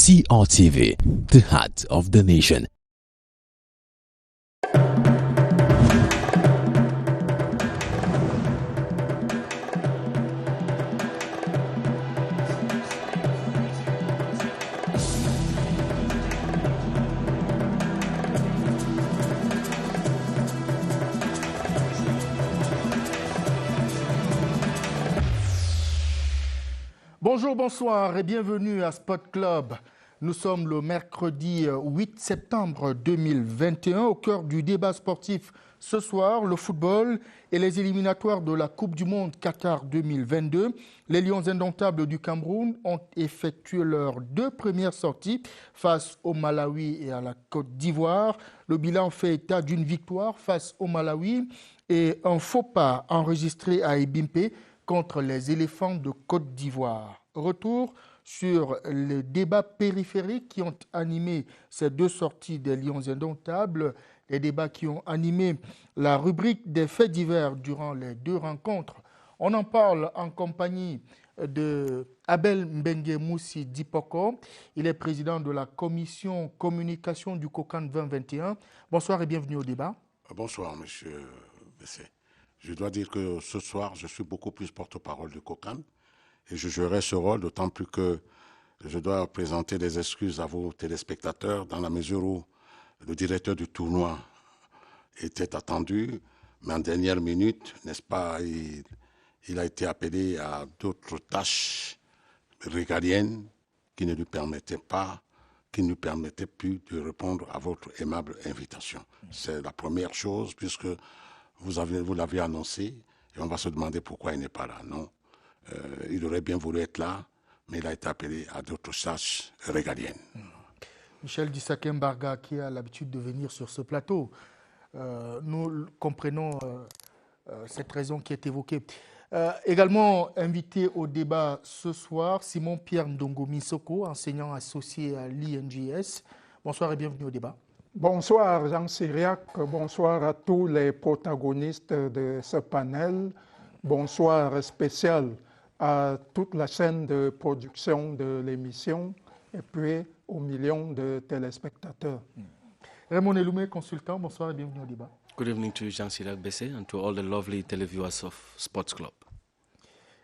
CRTV, the heart of the nation. Bonjour, bonsoir et bienvenue à Sport Club. Nous sommes le mercredi 8 septembre 2021 au cœur du débat sportif. Ce soir, le football et les éliminatoires de la Coupe du Monde Qatar 2022. Les Lions indomptables du Cameroun ont effectué leurs deux premières sorties face au Malawi et à la Côte d'Ivoire. Le bilan fait état d'une victoire face au Malawi et un faux pas enregistré à Ebimpe contre les éléphants de Côte d'Ivoire. Retour sur les débats périphériques qui ont animé ces deux sorties des Lions indomptables, les débats qui ont animé la rubrique des faits divers durant les deux rencontres. On en parle en compagnie de Abel Mbengue Moussi Dipoko. Il est président de la commission communication du COCAN 2021. Bonsoir et bienvenue au débat. Bonsoir, monsieur Bessé. Je dois dire que ce soir, je suis beaucoup plus porte-parole du COCAN et je jouerai ce rôle, d'autant plus que je dois présenter des excuses à vos téléspectateurs dans la mesure où le directeur du tournoi était attendu, mais en dernière minute, n'est-ce pas, il a été appelé à d'autres tâches régaliennes qui ne lui permettaient plus de répondre à votre aimable invitation. C'est la première chose, puisque vous l'avez annoncé, et on va se demander pourquoi il n'est pas là. Non, il aurait bien voulu être là, mais il a été appelé à d'autres tâches régaliennes. Michel Dissakem-Barga, qui a l'habitude de venir sur ce plateau, nous comprenons cette raison qui est évoquée. Également invité au débat ce soir, Simon-Pierre Ndongo-Missoko, enseignant associé à l'INJS. Bonsoir et bienvenue au débat. Bonsoir Jean Cyriac, bonsoir à tous les protagonistes de ce panel, bonsoir spécial à toute la chaîne de production de l'émission et puis aux millions de téléspectateurs. Raymond Eloumé, consultant, bonsoir et bienvenue au débat. Good evening to Jean Cyriac Bessé and to all the lovely televiewers of Sports Club.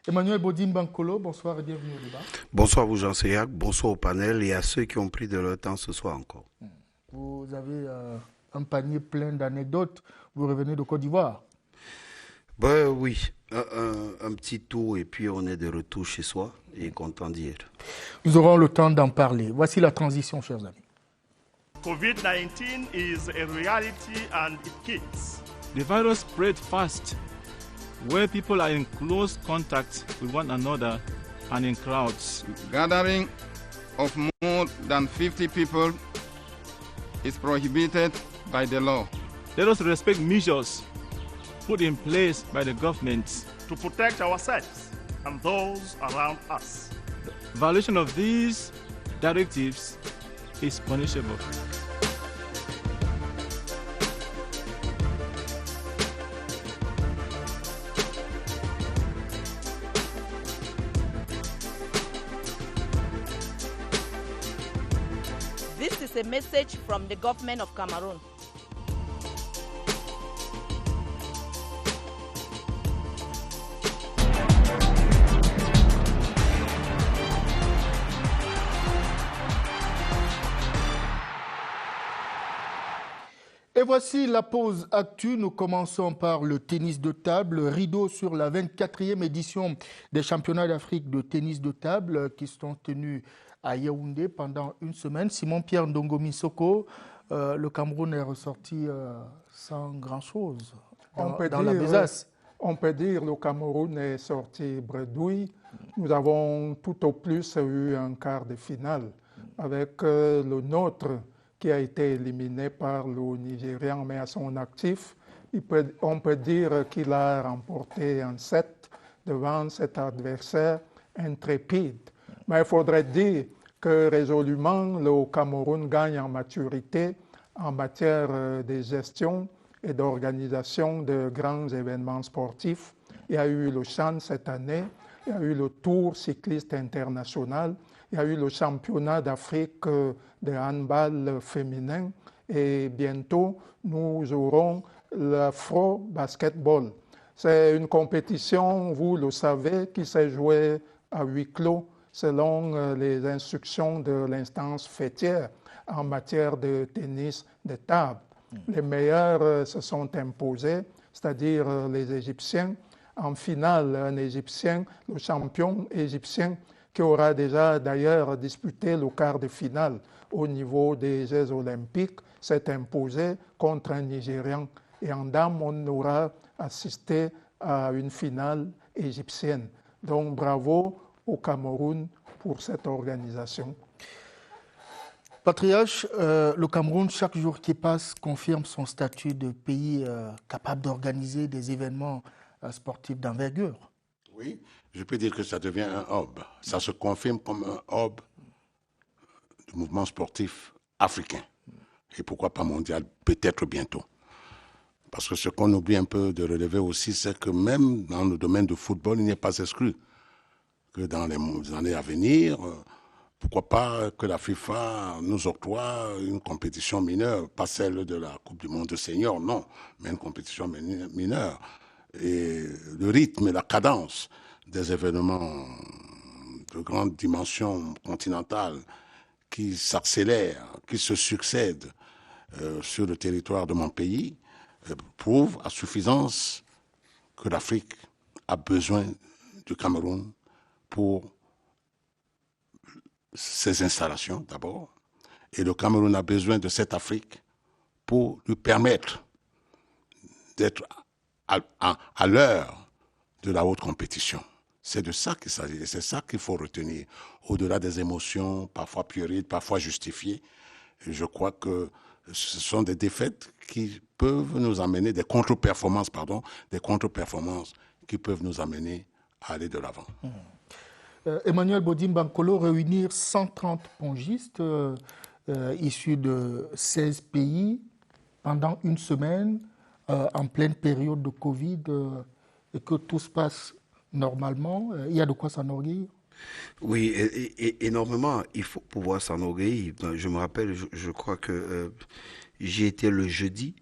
Emmanuel Bodim-Bankolo, bonsoir et bienvenue au débat. Bonsoir vous Jean Cyriac, bonsoir au panel et à ceux qui ont pris de leur temps ce soir encore. Vous avez un panier plein d'anecdotes. Vous revenez de Côte d'Ivoire. Ben oui, un petit tour et puis on est de retour chez soi et content d'y être. Nous aurons le temps d'en parler. Voici la transition, chers amis. COVID-19 is a reality and it kills. The virus spread fast where people are in close contact with one another and in crowds. Gathering of more than 50 people is prohibited by the law. Let us respect measures put in place by the government to protect ourselves and those around us. The violation of these directives is punishable. This is a message from the government of Cameroon. Et voici la pause actu. Nous commençons par le tennis de table. Rideau sur la 24e édition des championnats d'Afrique de tennis de table qui sont tenus à Yaoundé pendant une semaine. Simon-Pierre Ndongo-Missoko, le Cameroun est ressorti sans grand-chose dans la besace. On peut dire que le Cameroun est sorti bredouille. Nous avons tout au plus eu un quart de finale avec le nôtre qui a été éliminé par le Nigérian, mais à son actif, on peut dire qu'il a remporté un set devant cet adversaire intrépide. Mais il faudrait dire que résolument, le Cameroun gagne en maturité en matière de gestion et d'organisation de grands événements sportifs. Il y a eu le CHAN cette année, il y a eu le Tour cycliste international, Il y a eu le championnat d'Afrique de handball féminin et bientôt nous aurons l'Afro Basketball. C'est une compétition, vous le savez, qui s'est jouée à huis clos selon les instructions de l'instance fêtière en matière de tennis de table. Les meilleurs se sont imposés, c'est-à-dire les Égyptiens. En finale, un Égyptien, le champion égyptien, qui aura déjà d'ailleurs disputé le quart de finale au niveau des Jeux olympiques, s'est imposé contre un Nigérian. Et en dames, on aura assisté à une finale égyptienne. Donc bravo au Cameroun pour cette organisation. Patriarche, le Cameroun, chaque jour qui passe, confirme son statut de pays capable d'organiser des événements sportifs d'envergure. Oui, je peux dire que ça devient un hub. Ça se confirme comme un hub du mouvement sportif africain. Et pourquoi pas mondial, peut-être bientôt. Parce que ce qu'on oublie un peu de relever aussi, c'est que même dans le domaine du football, il n'est pas exclu que dans les années à venir, pourquoi pas que la FIFA nous octroie une compétition mineure, pas celle de la Coupe du Monde de seniors, non, mais une compétition mineure. Et le rythme et la cadence des événements de grande dimension continentale qui s'accélèrent, qui se succèdent sur le territoire de mon pays, prouve à suffisance que l'Afrique a besoin du Cameroun pour ses installations d'abord, et le Cameroun a besoin de cette Afrique pour lui permettre d'être à l'heure de la haute compétition. C'est de ça qu'il s'agit, c'est ça qu'il faut retenir, au-delà des émotions, parfois puériles, parfois justifiées. Et je crois que ce sont des défaites qui peuvent nous amener, des contre-performances qui peuvent nous amener à aller de l'avant. Emmanuel Bodim-Bankolo, réunir 130 pongistes issus de 16 pays pendant une semaine en pleine période de Covid et que tout se passe normalement, il y a de quoi s'enorgueillir. Oui, énormément. Il faut pouvoir s'enorgueillir. Je me rappelle, je crois que j'y étais le jeudi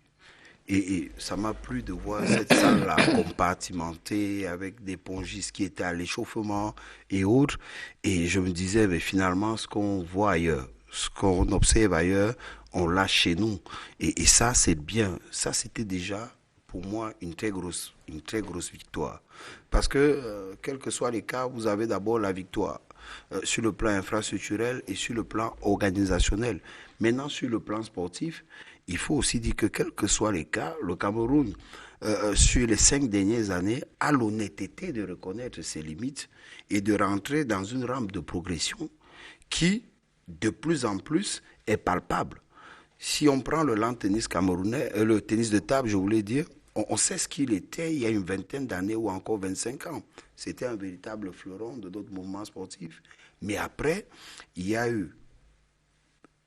et ça m'a plu de voir cette salle-là compartimentée avec des pongistes qui étaient à l'échauffement et autres. Et je me disais, mais finalement, ce qu'on voit ailleurs, ce qu'on observe ailleurs, on l'a chez nous. Et ça, c'est bien. Ça, c'était déjà, pour moi, une très grosse victoire. Parce que, quel que soit les cas, vous avez d'abord la victoire sur le plan infrastructurel et sur le plan organisationnel. Maintenant, sur le plan sportif, il faut aussi dire que, quel que soit les cas, le Cameroun, sur les 5 dernières années, a l'honnêteté de reconnaître ses limites et de rentrer dans une rampe de progression qui, de plus en plus, est palpable. Si on prend le land tennis camerounais, le tennis de table, je voulais dire, on sait ce qu'il était il y a une vingtaine d'années ou encore 25 ans. C'était un véritable fleuron de notre mouvement sportif. Mais après, il y a eu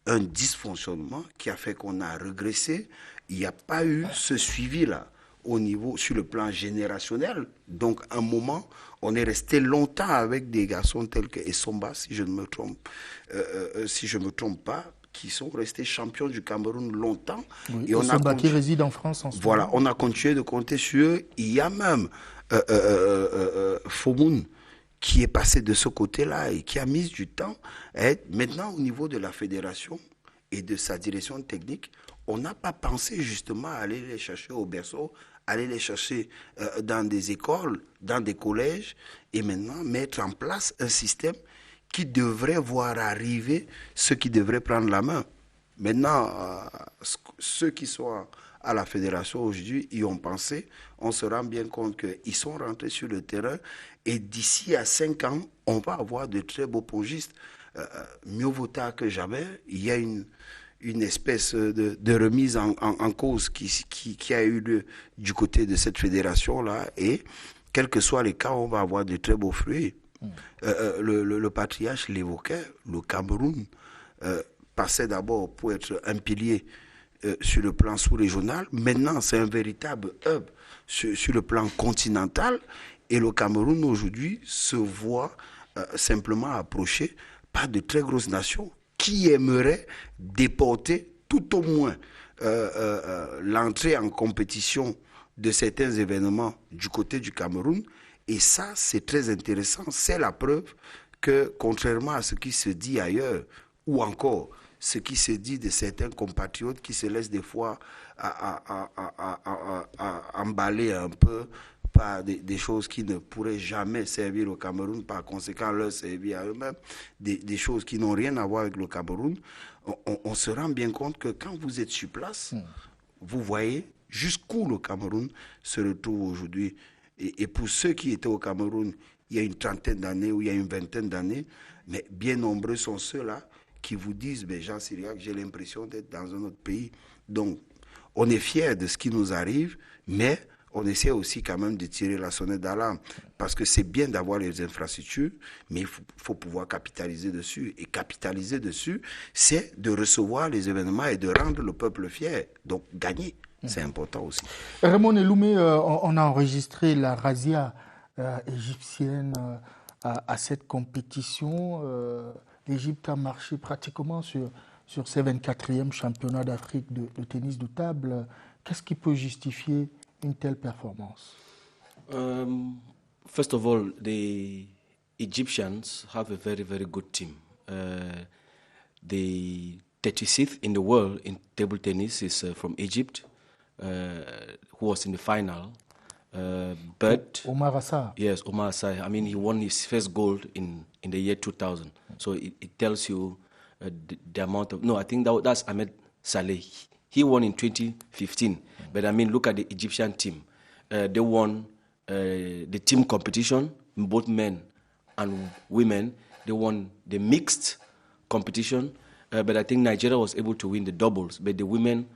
un dysfonctionnement qui a fait qu'on a régressé. Il n'y a pas eu ce suivi-là au niveau, sur le plan générationnel. Donc, à un moment, on est resté longtemps avec des garçons tels que Essomba, si je ne me trompe pas, qui sont restés champions du Cameroun longtemps. Oui, et Essomba qui réside en France en ce moment. Voilà, on a continué de compter sur eux. Il y a même Fomoun qui est passé de ce côté-là et qui a mis du temps. Et maintenant, au niveau de la fédération et de sa direction technique, on n'a pas pensé justement à aller les chercher au berceau, aller les chercher dans des écoles, dans des collèges, et maintenant mettre en place un système qui devrait voir arriver ceux qui devraient prendre la main. Maintenant, ceux qui sont à la fédération aujourd'hui y ont pensé, on se rend bien compte qu'ils sont rentrés sur le terrain et d'ici à 5 ans, on va avoir de très beaux pongistes. Mieux vaut tard que jamais, il y a une espèce de remise en cause qui a eu lieu du côté de cette fédération-là et quels que soient les cas, on va avoir de très beaux fruits. Le patriarche l'évoquait, le Cameroun passait d'abord pour être un pilier sur le plan sous-régional. Maintenant, c'est un véritable hub sur le plan continental. Et le Cameroun, aujourd'hui, se voit simplement approché par de très grosses nations qui aimeraient déporter tout au moins l'entrée en compétition de certains événements du côté du Cameroun. Et ça, c'est très intéressant. C'est la preuve que, contrairement à ce qui se dit ailleurs, ou encore ce qui se dit de certains compatriotes qui se laissent des fois emballer un peu par des choses qui ne pourraient jamais servir au Cameroun, par conséquent leur servir à eux-mêmes, des choses qui n'ont rien à voir avec le Cameroun, on se rend bien compte que quand vous êtes sur place, vous voyez jusqu'où le Cameroun se retrouve aujourd'hui. Et pour ceux qui étaient au Cameroun il y a une trentaine d'années ou il y a une vingtaine d'années, mais bien nombreux sont ceux-là qui vous disent, Jean Cyriaque, j'ai l'impression d'être dans un autre pays. Donc, on est fiers de ce qui nous arrive, mais on essaie aussi quand même de tirer la sonnette d'alarme. Parce que c'est bien d'avoir les infrastructures, mais il faut pouvoir capitaliser dessus. Et capitaliser dessus, c'est de recevoir les événements et de rendre le peuple fier. Donc, gagner, c'est important aussi. Raymond Eloumé, on a enregistré la razzia égyptienne à cette compétition. L'Égypte a marché pratiquement sur ses 24e championnats d'Afrique de tennis de table. Qu'est-ce qui peut justifier une telle performance? First of all, the Egyptians have a very, very good team. The 36th in the world in table tennis is from Egypt, who was in the final. But Omar Assar. Yes, Omar Assar. I mean, he won his first gold in the year 2000. So it tells you the amount of... No, I think that's Ahmed Saleh. He won in 2015. But I mean, look at the Egyptian team. They won the team competition, both men and women. They won the mixed competition. But I think Nigeria was able to win the doubles. But the women,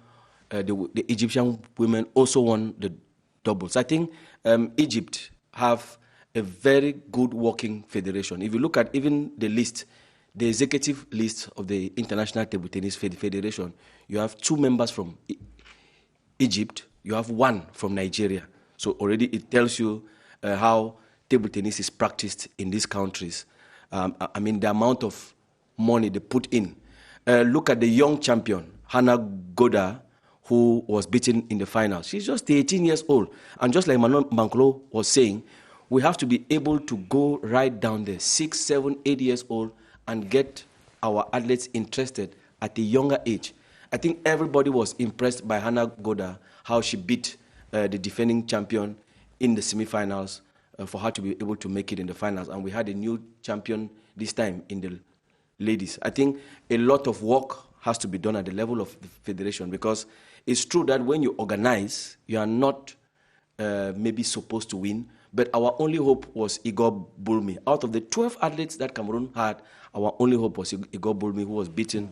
the Egyptian women also won the doubles. I think Egypt have a very good working federation. If you look at even the list, the executive list of the International Table Tennis Federation, you have 2 members from Egypt, you have 1 from Nigeria. So already it tells you how table tennis is practiced in these countries. I mean, the amount of money they put in. Look at the young champion, Hannah Goda, who was beaten in the final. She's just 18 years old. And just like Manon Bankolo was saying, we have to be able to go right down there, 6, 7, 8 years old, and get our athletes interested at a younger age. I think everybody was impressed by Hannah Goda, how she beat the defending champion in the semifinals for her to be able to make it in the finals. And we had a new champion this time in the ladies. I think a lot of work has to be done at the level of the federation, because it's true that when you organize, you are not maybe supposed to win, but our only hope was Igor Bulmi. Out of the 12 athletes that Cameroon had, our only hope was Igor Bulmi, who was beaten,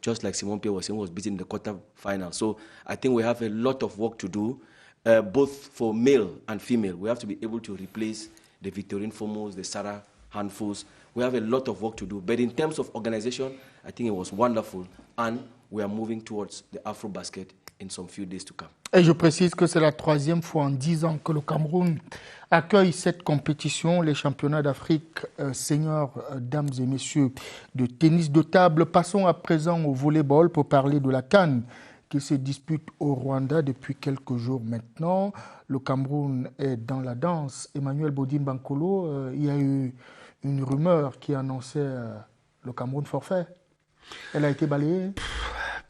just like Simon Pierre was saying, was beaten in the quarterfinal. So I think we have a lot of work to do, both for male and female. We have to be able to replace the Victorine Formos, the Sarah Handfuls. We have a lot of work to do. But in terms of organization, I think it was wonderful. And we are moving towards the Afro-Basket in some few days to come. Et je précise que c'est la 3e fois en 10 ans que le Cameroun accueille cette compétition, les championnats d'Afrique seniors, dames et messieurs, de tennis de table. Passons à présent au volleyball pour parler de la CAN qui se dispute au Rwanda depuis quelques jours maintenant. Le Cameroun est dans la danse. Emmanuel Bodin Bankolo, il y a eu une rumeur qui annonçait le Cameroun forfait. Elle a été balayée.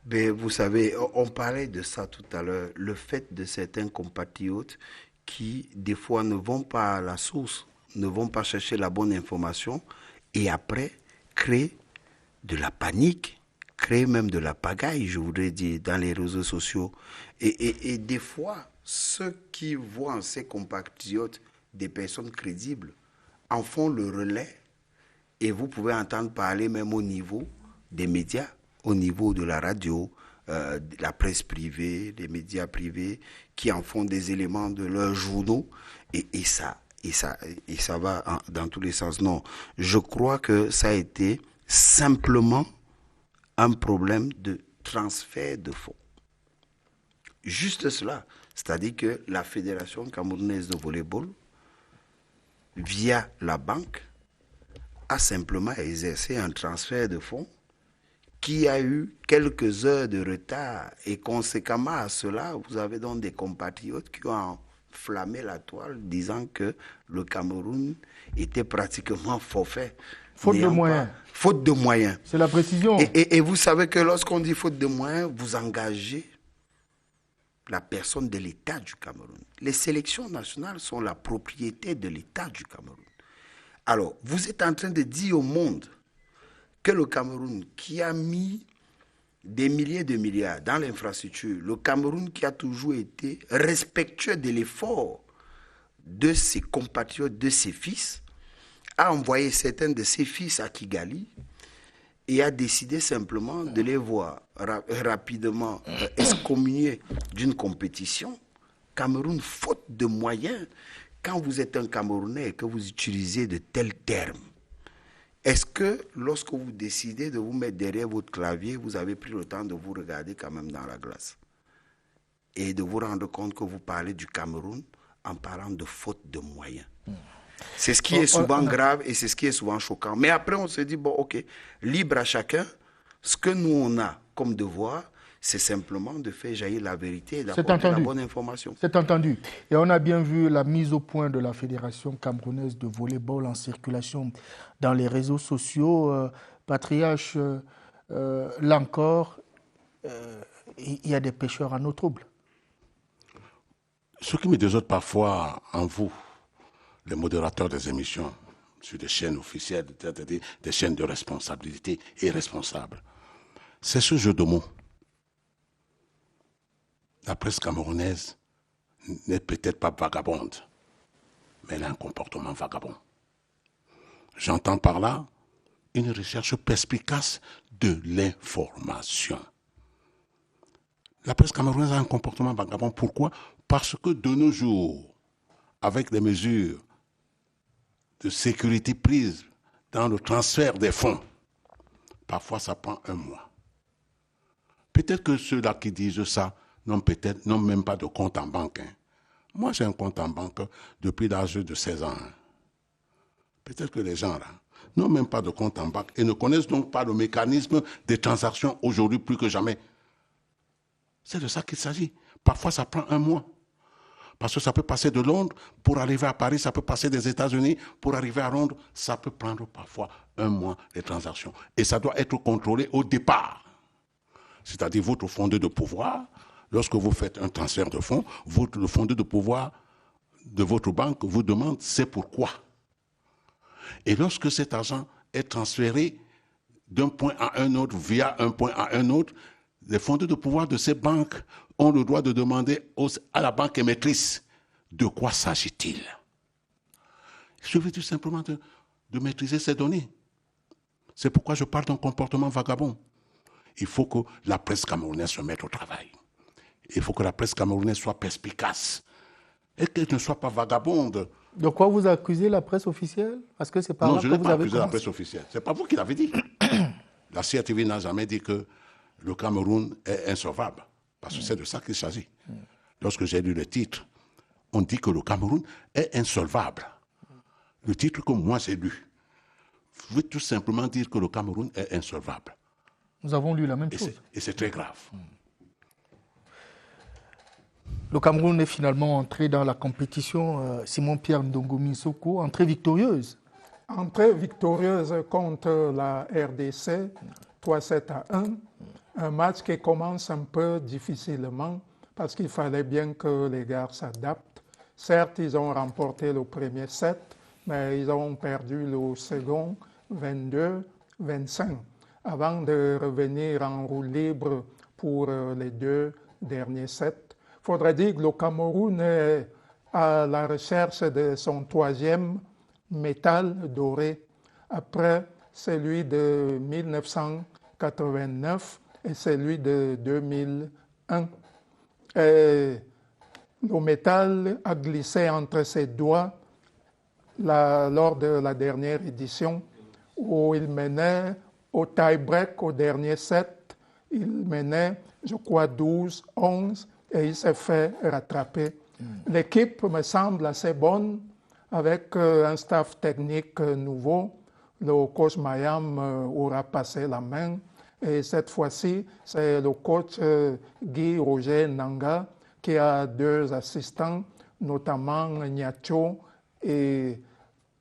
Mais vous savez, on parlait de ça tout à l'heure, le fait de certains compatriotes qui, des fois, ne vont pas à la source, ne vont pas chercher la bonne information et après créent de la panique, créent même de la pagaille, je voudrais dire, dans les réseaux sociaux. Et des fois, ceux qui voient en ces compatriotes des personnes crédibles en font le relais et vous pouvez entendre parler même au niveau des médias, au niveau de la radio, de la presse privée, des médias privés, qui en font des éléments de leurs journaux, et ça va dans tous les sens. Non, je crois que ça a été simplement un problème de transfert de fonds. Juste cela, c'est-à-dire que la Fédération camerounaise de volleyball, via la banque, a simplement exercé un transfert de fonds qui a eu quelques heures de retard. Et conséquemment à cela, vous avez donc des compatriotes qui ont enflammé la toile disant que le Cameroun était pratiquement forfait. Faute de moyens. Faute de moyens. C'est la précision. Et vous savez que lorsqu'on dit faute de moyens, vous engagez la personne de l'État du Cameroun. Les sélections nationales sont la propriété de l'État du Cameroun. Alors, vous êtes en train de dire au monde que le Cameroun, qui a mis des milliers de milliards dans l'infrastructure, le Cameroun qui a toujours été respectueux de l'effort de ses compatriotes, de ses fils, a envoyé certains de ses fils à Kigali et a décidé simplement de les voir rapidement excommuniés d'une compétition. Cameroun, faute de moyens, quand vous êtes un Camerounais et que vous utilisez de tels termes, est-ce que lorsque vous décidez de vous mettre derrière votre clavier, vous avez pris le temps de vous regarder quand même dans la glace et de vous rendre compte que vous parlez du Cameroun en parlant de faute de moyens? C'est ce qui est souvent grave et c'est ce qui est souvent choquant. Mais après, on se dit, bon, ok, libre à chacun. Ce que nous, on a comme devoir, c'est simplement de faire jaillir la vérité et d'apporter la bonne information. C'est entendu. Et on a bien vu la mise au point de la Fédération camerounaise de volleyball en circulation dans les réseaux sociaux. Patriarche, là encore, il y a des pêcheurs en eau trouble. Ce qui me désole parfois en vous, les modérateurs des émissions sur des chaînes officielles, des chaînes de responsabilité et responsables, c'est ce jeu de mots. La presse camerounaise n'est peut-être pas vagabonde, mais elle a un comportement vagabond. J'entends par là une recherche perspicace de l'information. La presse camerounaise a un comportement vagabond. Pourquoi? Parce que de nos jours, avec les mesures de sécurité prises dans le transfert des fonds, parfois ça prend un mois. Peut-être que ceux-là qui disent ça n'ont même pas de compte en banque. Moi, j'ai un compte en banque depuis l'âge de 16 ans. Peut-être que les gens là n'ont même pas de compte en banque et ne connaissent donc pas le mécanisme des transactions aujourd'hui plus que jamais. C'est de ça qu'il s'agit. Parfois, ça prend un mois. Parce que ça peut passer de Londres pour arriver à Paris, ça peut passer des États-Unis pour arriver à Londres. Ça peut prendre parfois un mois, les transactions. Et ça doit être contrôlé au départ. C'est-à-dire votre fondé de pouvoir. Lorsque vous faites un transfert de fonds, le fondé de pouvoir de votre banque vous demande c'est pourquoi. Et lorsque cet argent est transféré d'un point à un autre, via un point à un autre, les fondés de pouvoir de ces banques ont le droit de demander à la banque émettrice de quoi s'agit-il. Il suffit tout simplement de maîtriser ces données. C'est pourquoi je parle d'un comportement vagabond. Il faut que la presse camerounaise se mette au travail. Il faut que la presse camerounaise soit perspicace et qu'elle ne soit pas vagabonde. De quoi vous accusez la presse officielle? Parce que c'est pas non, là je que n'ai vous pas avez accusé la commencé. presse officielle. Ce n'est pas vous qui l'avez dit. La CRTV n'a jamais dit que le Cameroun est insauvable. Parce que c'est de ça qu'il s'agit. Lorsque j'ai lu le titre, on dit que le Cameroun est insolvable. Le titre que moi j'ai lu veut tout simplement dire que le Cameroun est insolvable. Nous avons lu la même chose. Et c'est très grave. Le Cameroun est finalement entré dans la compétition, Simon-Pierre Ndongo Soko, entrée victorieuse. Entrée victorieuse contre la RDC, 3-7-1. Un match qui commence un peu difficilement parce qu'il fallait bien que les gars s'adaptent. Certes, ils ont remporté le premier set, mais ils ont perdu le second 22-25 avant de revenir en roue libre pour les deux derniers sets. Il faudrait dire que le Cameroun est à la recherche de son troisième métal doré après celui de 1989 et celui de 2001. Et le métal a glissé entre ses doigts lors de la dernière édition où il menait au tie-break au dernier set. Il menait, je crois, 12-11 et il s'est fait rattraper. L'équipe me semble assez bonne avec un staff technique nouveau. le coach Mayam aura passé la main. Et cette fois-ci, c'est le coach Guy Roger Nanga qui a 2 assistants, notamment Nyacho et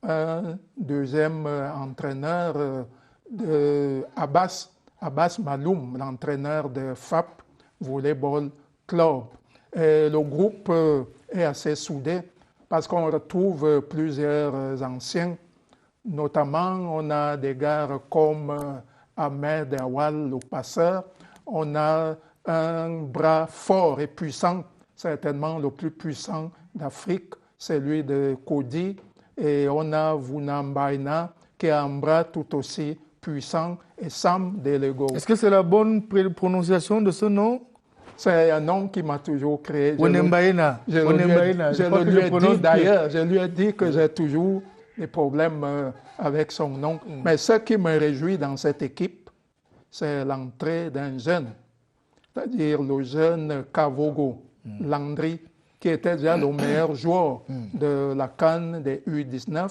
un deuxième entraîneur, Abbas Maloum, l'entraîneur de FAP Volleyball Club. Et le groupe est assez soudé parce qu'on retrouve plusieurs anciens. Notamment, on a des gars comme Ahmed Awal, le passeur. On a un bras fort et puissant, certainement le plus puissant d'Afrique, celui de Kodi. Et on a Vunambaina, qui a un bras tout aussi puissant, et Sam Delego. Est-ce que c'est la bonne prononciation de ce nom? C'est un nom qui m'a toujours créé. Vunambaina. Je lui ai dit que j'ai toujours des problèmes avec son nom. Mais ce qui me réjouit dans cette équipe, c'est l'entrée d'un jeune, c'est-à-dire le jeune Kavogo, Landry, qui était déjà le meilleur joueur de la CAN des U19.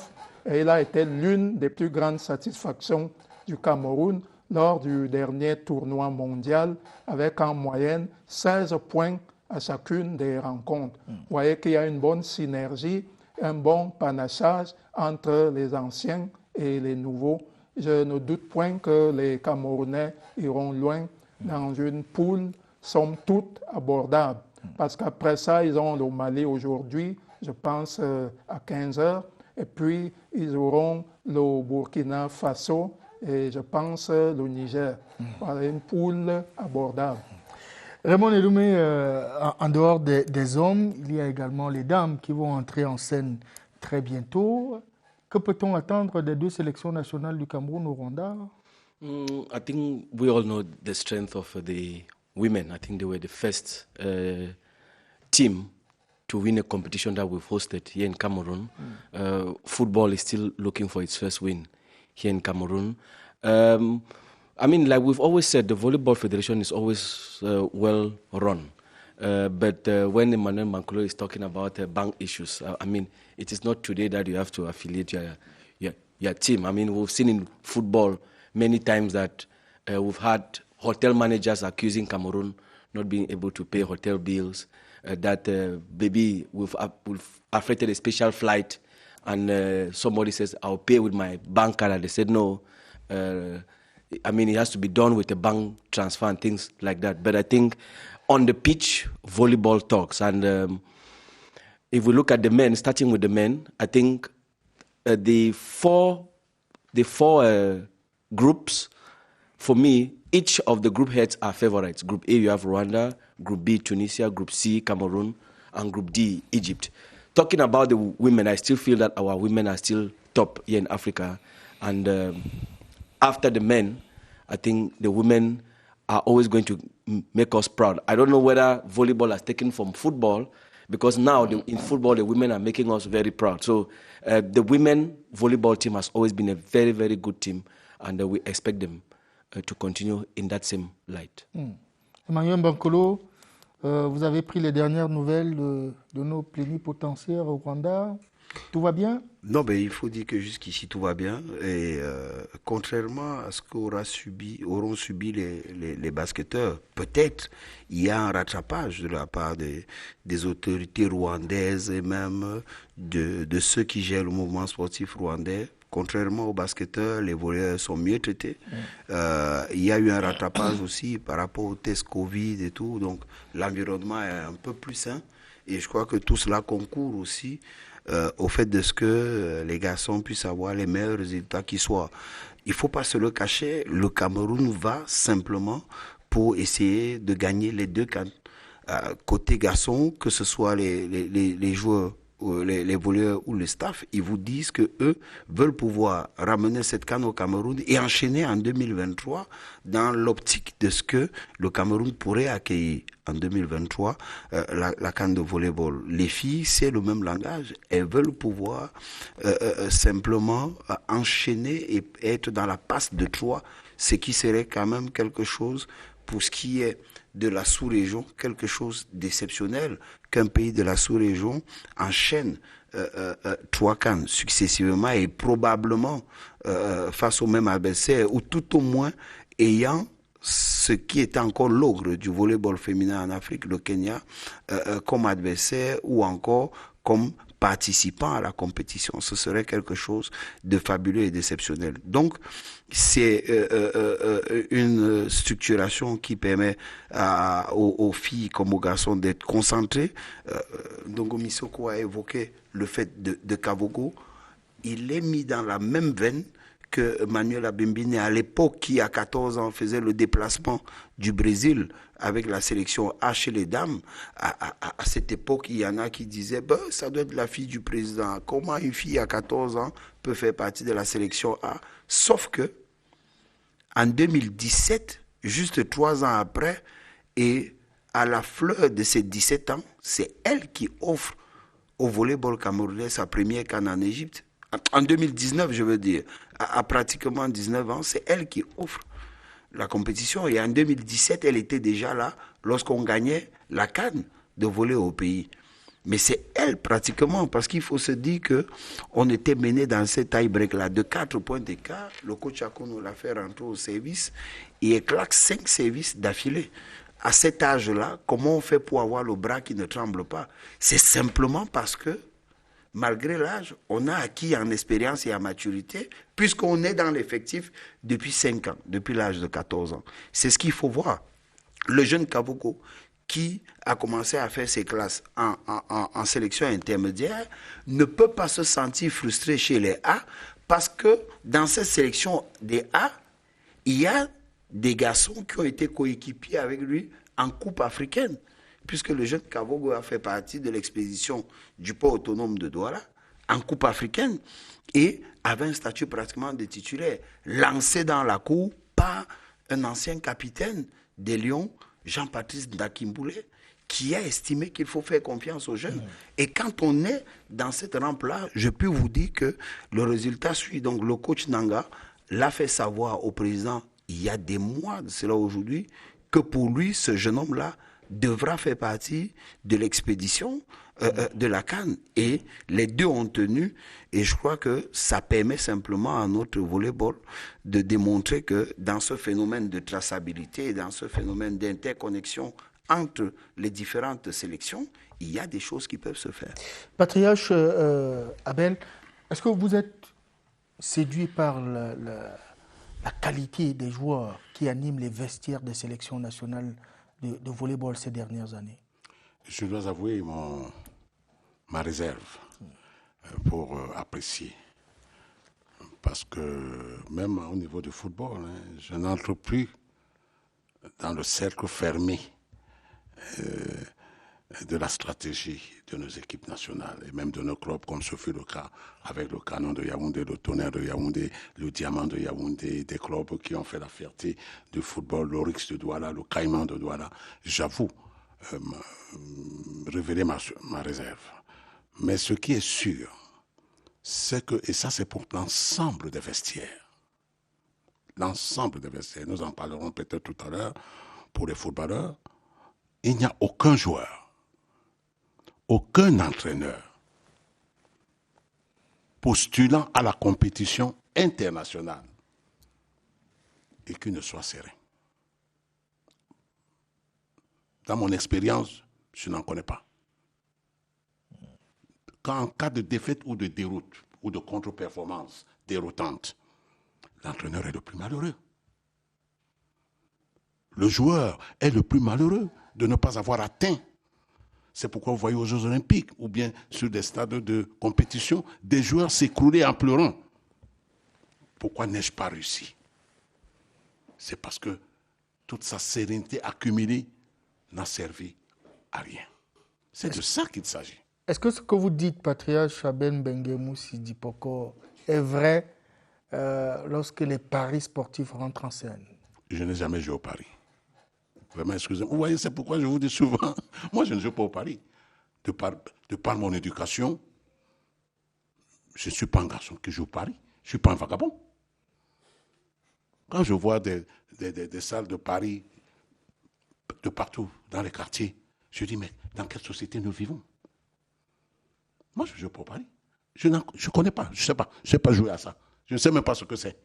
Et il a été l'une des plus grandes satisfactions du Cameroun lors du dernier tournoi mondial, avec en moyenne 16 points à chacune des rencontres. Vous voyez qu'il y a une bonne synergie, un bon panachage entre les anciens et les nouveaux. Je ne doute point que les Camerounais iront loin dans une poule, somme toute abordable. Parce qu'après ça, ils ont le Mali aujourd'hui, je pense à 15h, et puis ils auront le Burkina Faso et je pense le Niger. Voilà, une poule abordable. Raymond Eloumé, en dehors des hommes, il y a également les dames qui vont entrer en scène très bientôt. Que peut-on attendre des 2 sélections nationales du Cameroun au Rwanda? I think we all know the strength of the women. I think they were the first team to win a competition that we've hosted here in Cameroon. Football is still looking for its first win here in Cameroon. I mean, like we've always said, the Volleyball Federation is always well run. But when Emmanuel Mankulo is talking about bank issues, I mean, it is not today that you have to affiliate your team. I mean, we've seen in football many times that we've had hotel managers accusing Cameroon not being able to pay hotel bills, that maybe we've affected a special flight and somebody says, I'll pay with my bank card, and they said no. I mean, it has to be done with a bank transfer and things like that. But I think on the pitch, volleyball talks. And if we look at the men, starting with the men, I think the four groups, for me, each of the group heads are favorites. Group A, you have Rwanda. Group B, Tunisia. Group C, Cameroon. And Group D, Egypt. Talking about the women, I still feel that our women are still top here in Africa. And after the men, I think the women are always going to make us proud. I don't know whether volleyball has taken from football, because now in football, the women are making us very proud. So the women volleyball team has always been a very, very good team, and we expect them to continue in that same light. Emmanuel Bankolo, vous avez pris les dernières nouvelles de nos plénipotentiaires au Rwanda. Tout va bien? Non, mais il faut dire que jusqu'ici tout va bien. Et contrairement à ce qu'auront subi les basketteurs, peut-être il y a un rattrapage de la part des autorités rwandaises et même de ceux qui gèrent le mouvement sportif rwandais. Contrairement aux basketteurs, les volleyeurs sont mieux traités. Il y a eu un rattrapage aussi par rapport aux tests Covid et tout. Donc l'environnement est un peu plus sain. Et je crois que tout cela concourt aussi au fait de ce que les garçons puissent avoir les meilleurs résultats qui soient. Il ne faut pas se le cacher, le Cameroun va simplement pour essayer de gagner les 2 CAN. Côté garçons, que ce soit les joueurs, les volleyeurs ou le staff, ils vous disent que eux veulent pouvoir ramener cette CAN au Cameroun et enchaîner en 2023 dans l'optique de ce que le Cameroun pourrait accueillir en 2023 la CAN de volleyball. Les filles, c'est le même langage. Elles veulent pouvoir simplement enchaîner et être dans la passe de 3, ce qui serait quand même quelque chose pour ce qui est de la sous-région quelque chose d'exceptionnel qu'un pays de la sous-région enchaîne 3 CAN successivement et probablement face au même adversaire, ou tout au moins ayant ce qui est encore l'ogre du volleyball féminin en Afrique, le Kenya, comme adversaire ou encore comme participant à la compétition. Ce serait quelque chose de fabuleux et d'exceptionnel. Donc, c'est une structuration qui permet aux filles comme aux garçons d'être concentrés. Ndongo Missoko a évoqué le fait de Kavogo. Il est mis dans la même veine que Manuel Abimbine, à l'époque, qui à 14 ans faisait le déplacement du Brésil avec la sélection A chez les dames. À cette époque, il y en a qui disaient ça doit être la fille du président. Comment une fille à 14 ans peut faire partie de la sélection A? Sauf que, en 2017, juste 3 ans après, et à la fleur de ses 17 ans, c'est elle qui offre au volleyball camerounais sa première CAN en Égypte. En 2019, je veux dire, à pratiquement 19 ans, c'est elle qui offre la compétition. Et en 2017, elle était déjà là lorsqu'on gagnait la CAN de volley au pays. Mais c'est elle pratiquement, parce qu'il faut se dire qu'on était mené dans cette tie-break-là de 4 points d'écart. Le coach Akono l'a fait rentrer au service et il claque 5 services d'affilée. À cet âge-là, comment on fait pour avoir le bras qui ne tremble pas? C'est simplement parce que malgré l'âge, on a acquis en expérience et en maturité, puisqu'on est dans l'effectif depuis 5 ans, depuis l'âge de 14 ans. C'est ce qu'il faut voir. Le jeune Kavogo, qui a commencé à faire ses classes en sélection intermédiaire, ne peut pas se sentir frustré chez les A, parce que dans cette sélection des A, il y a des garçons qui ont été coéquipiers avec lui en Coupe africaine, puisque le jeune Kavogo a fait partie de l'expédition du port autonome de Douala en Coupe africaine et avait un statut pratiquement de titulaire, lancé dans la cour par un ancien capitaine des Lions, Jean-Patrice Ndakimboulé, qui a estimé qu'il faut faire confiance aux jeunes. Et quand on est dans cette rampe-là, je peux vous dire que le résultat suit. Donc le coach Nanga l'a fait savoir au président il y a des mois de cela aujourd'hui, que pour lui, ce jeune homme-là devra faire partie de l'expédition de la CAN. Et les deux ont tenu, et je crois que ça permet simplement à notre volleyball de démontrer que dans ce phénomène de traçabilité, dans ce phénomène d'interconnexion entre les différentes sélections, il y a des choses qui peuvent se faire. Patriarche Abel, est-ce que vous êtes séduit par la qualité des joueurs qui animent les vestiaires des sélections nationales de volleyball ces dernières années? Je dois avouer ma réserve pour apprécier. Parce que même au niveau du football, je n'entre plus dans le cercle fermé de la stratégie de nos équipes nationales et même de nos clubs, comme ce fut le cas avec le Canon de Yaoundé, le Tonnerre de Yaoundé, le Diamant de Yaoundé, des clubs qui ont fait la fierté du football, l'Orix de Douala, le Caïman de Douala. J'avoue révéler ma réserve. Mais ce qui est sûr, c'est que, et ça c'est pour l'ensemble des vestiaires, nous en parlerons peut-être tout à l'heure, pour les footballeurs, il n'y a aucun joueur, aucun entraîneur postulant à la compétition internationale et qui ne soit serein. Dans mon expérience, je n'en connais pas. Quand en cas de défaite ou de déroute ou de contre-performance déroutante, l'entraîneur est le plus malheureux. Le joueur est le plus malheureux de ne pas avoir atteint. C'est pourquoi vous voyez aux Jeux Olympiques ou bien sur des stades de compétition, des joueurs s'écrouler en pleurant. Pourquoi n'ai-je pas réussi? C'est parce que toute sa sérénité accumulée n'a servi à rien. C'est de ça qu'il s'agit. Est-ce que ce que vous dites, Patriarche Abel Benguemou Sidipoko, est vrai lorsque les paris sportifs rentrent en scène? Je n'ai jamais joué au paris. Vraiment, excusez-moi. Vous voyez, c'est pourquoi je vous dis souvent, moi je ne joue pas au paris. De par mon éducation, je ne suis pas un garçon qui joue au paris. Je ne suis pas un vagabond. Quand je vois des salles de paris de partout, dans les quartiers. Je dis, mais dans quelle société nous vivons? Moi, je joue pour Paris. Je ne connais pas, je ne sais pas jouer à ça. Je ne sais même pas ce que c'est.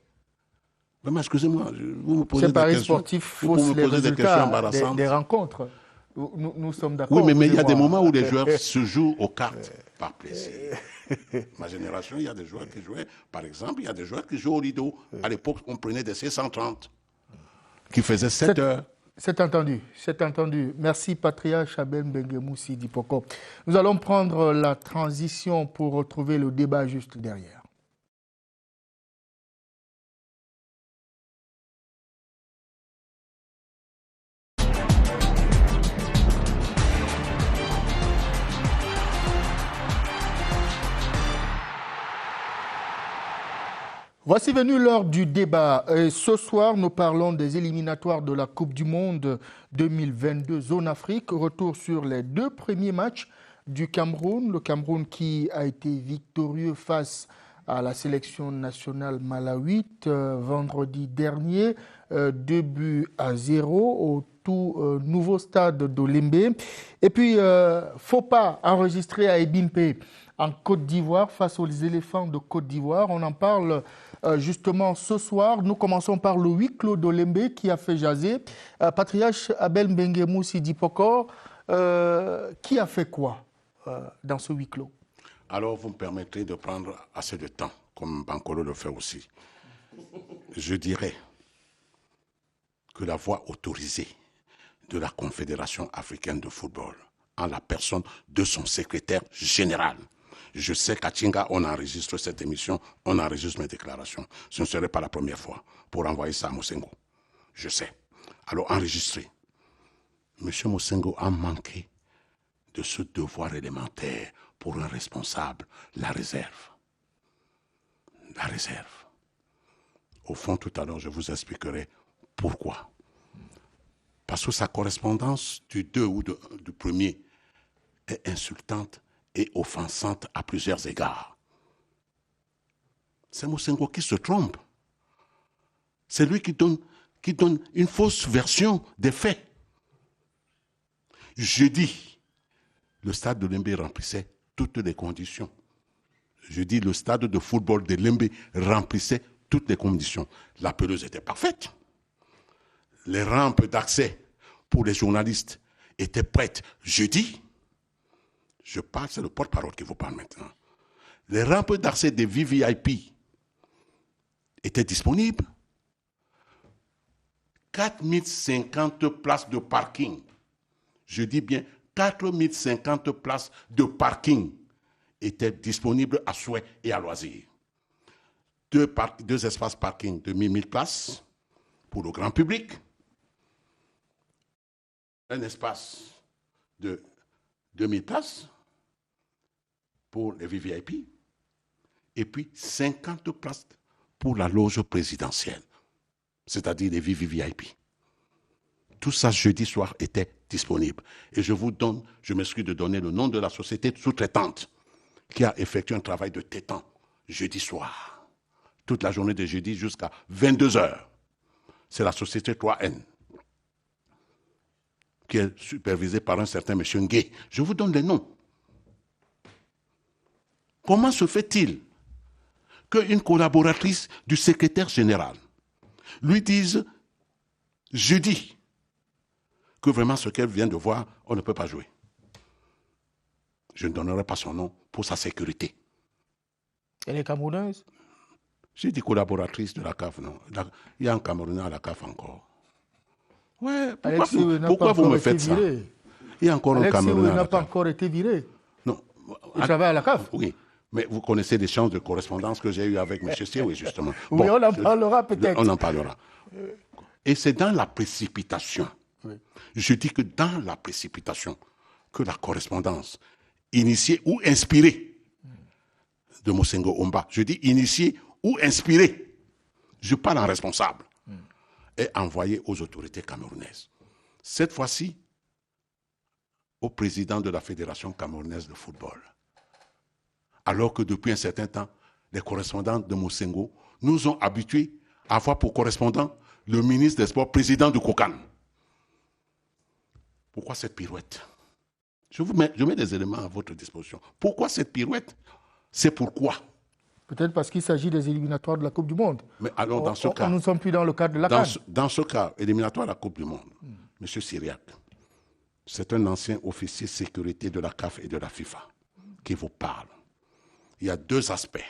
Vraiment, excusez-moi, vous me posez des questions. Sportif fausse les résultats des rencontres. Nous sommes d'accord. Oui, mais il y a des moments où les joueurs se jouent aux cartes par plaisir. Ma génération, il y a des joueurs qui jouaient, par exemple, il y a des joueurs qui jouent au Lido. À l'époque, on prenait des C130 qui faisaient 7 heures. C'est entendu, c'est entendu. Merci Patriarche Abel Mbenguemou Sidi Poko. Nous allons prendre la transition pour retrouver le débat juste derrière. Voici venu l'heure du débat. Et ce soir, nous parlons des éliminatoires de la Coupe du Monde 2022 Zone Afrique. Retour sur les 2 premiers matchs du Cameroun. Le Cameroun qui a été victorieux face à la sélection nationale malawite vendredi dernier. 2-0 au tout nouveau stade d'Olembe. Et puis, faux pas enregistré à Ebimpe en Côte d'Ivoire face aux éléphants de Côte d'Ivoire. On en parle justement ce soir. Nous commençons par le huis clos d'Olembe qui a fait jaser. Patriarche Abel Mbenguemou Sidi Poko, qui a fait quoi dans ce huis clos? Alors, vous me permettrez de prendre assez de temps, comme Bankolo le fait aussi. Je dirais que la voix autorisée de la Confédération africaine de football, en la personne de son secrétaire général. Je sais qu'à Tinga, on enregistre cette émission, on enregistre mes déclarations. Ce ne serait pas la première fois pour envoyer ça à Mosengo. Je sais. Alors, enregistrez. Monsieur Mosengo a manqué de ce devoir élémentaire pour un responsable, la réserve. La réserve. Au fond, tout à l'heure, je vous expliquerai pourquoi. Parce que sa correspondance du 2 ou du 1er est insultante et offensante à plusieurs égards. C'est Mosengo qui se trompe. C'est lui qui donne une fausse version des faits. Jeudi, le stade de Lembe remplissait toutes les conditions. Je dis le stade de football de Lembe remplissait toutes les conditions. La pelouse était parfaite. Les rampes d'accès pour les journalistes étaient prêtes jeudi. Je parle, c'est le porte-parole qui vous parle maintenant. Les rampes d'accès des VVIP étaient disponibles. 4050 places de parking. Je dis bien 4050 places de parking étaient disponibles à souhait et à loisir. 2 espaces parking de 1000 places pour le grand public. Un espace de 2000 places pour les VVIP. Et puis 50 places pour la loge présidentielle, c'est-à-dire les VVIP. Tout ça, jeudi soir, était disponible. Et je m'excuse de donner le nom de la société sous-traitante qui a effectué un travail de tétan jeudi soir. Toute la journée de jeudi jusqu'à 22h. C'est la société 3N qui est supervisée par un certain monsieur Ngué. Je vous donne les noms. Comment se fait-il qu'une collaboratrice du secrétaire général lui dise jeudi que vraiment ce qu'elle vient de voir, on ne peut pas jouer? Je ne donnerai pas son nom pour sa sécurité. Elle est camerounaise? J'ai dit collaboratrice de la CAF, non. Il y a un Camerounais à la CAF encore. Ouais, pourquoi vous me faites ça? Il y a encore un Camerounais à la CAF. n'a pas encore été viré. Non. Il travaille à la CAF? Oui. Mais vous connaissez les chances de correspondance que j'ai eues avec M. Siewi, justement. Oui, on en parlera peut-être. On en parlera. Et c'est dans la précipitation. Oui. Je dis que dans la précipitation, que la correspondance initiée ou inspirée de Mosengo Omba, je dis initiée ou inspirée, je parle en responsable, est envoyée aux autorités camerounaises. Cette fois-ci, au président de la Fédération camerounaise de football. Alors que depuis un certain temps, les correspondants de Mosengo nous ont habitués à avoir pour correspondant le ministre des Sports, président du COCAN. Pourquoi cette pirouette? Je mets des éléments à votre disposition. Pourquoi cette pirouette? C'est pourquoi. Peut-être parce qu'il s'agit des éliminatoires de la Coupe du Monde. Mais alors, dans ce cas... Nous ne sommes plus dans le cadre de la CAN. Dans ce cas, éliminatoire de la Coupe du Monde, M. Syriac, c'est un ancien officier sécurité de la CAF et de la FIFA qui vous parle. Il y a deux aspects.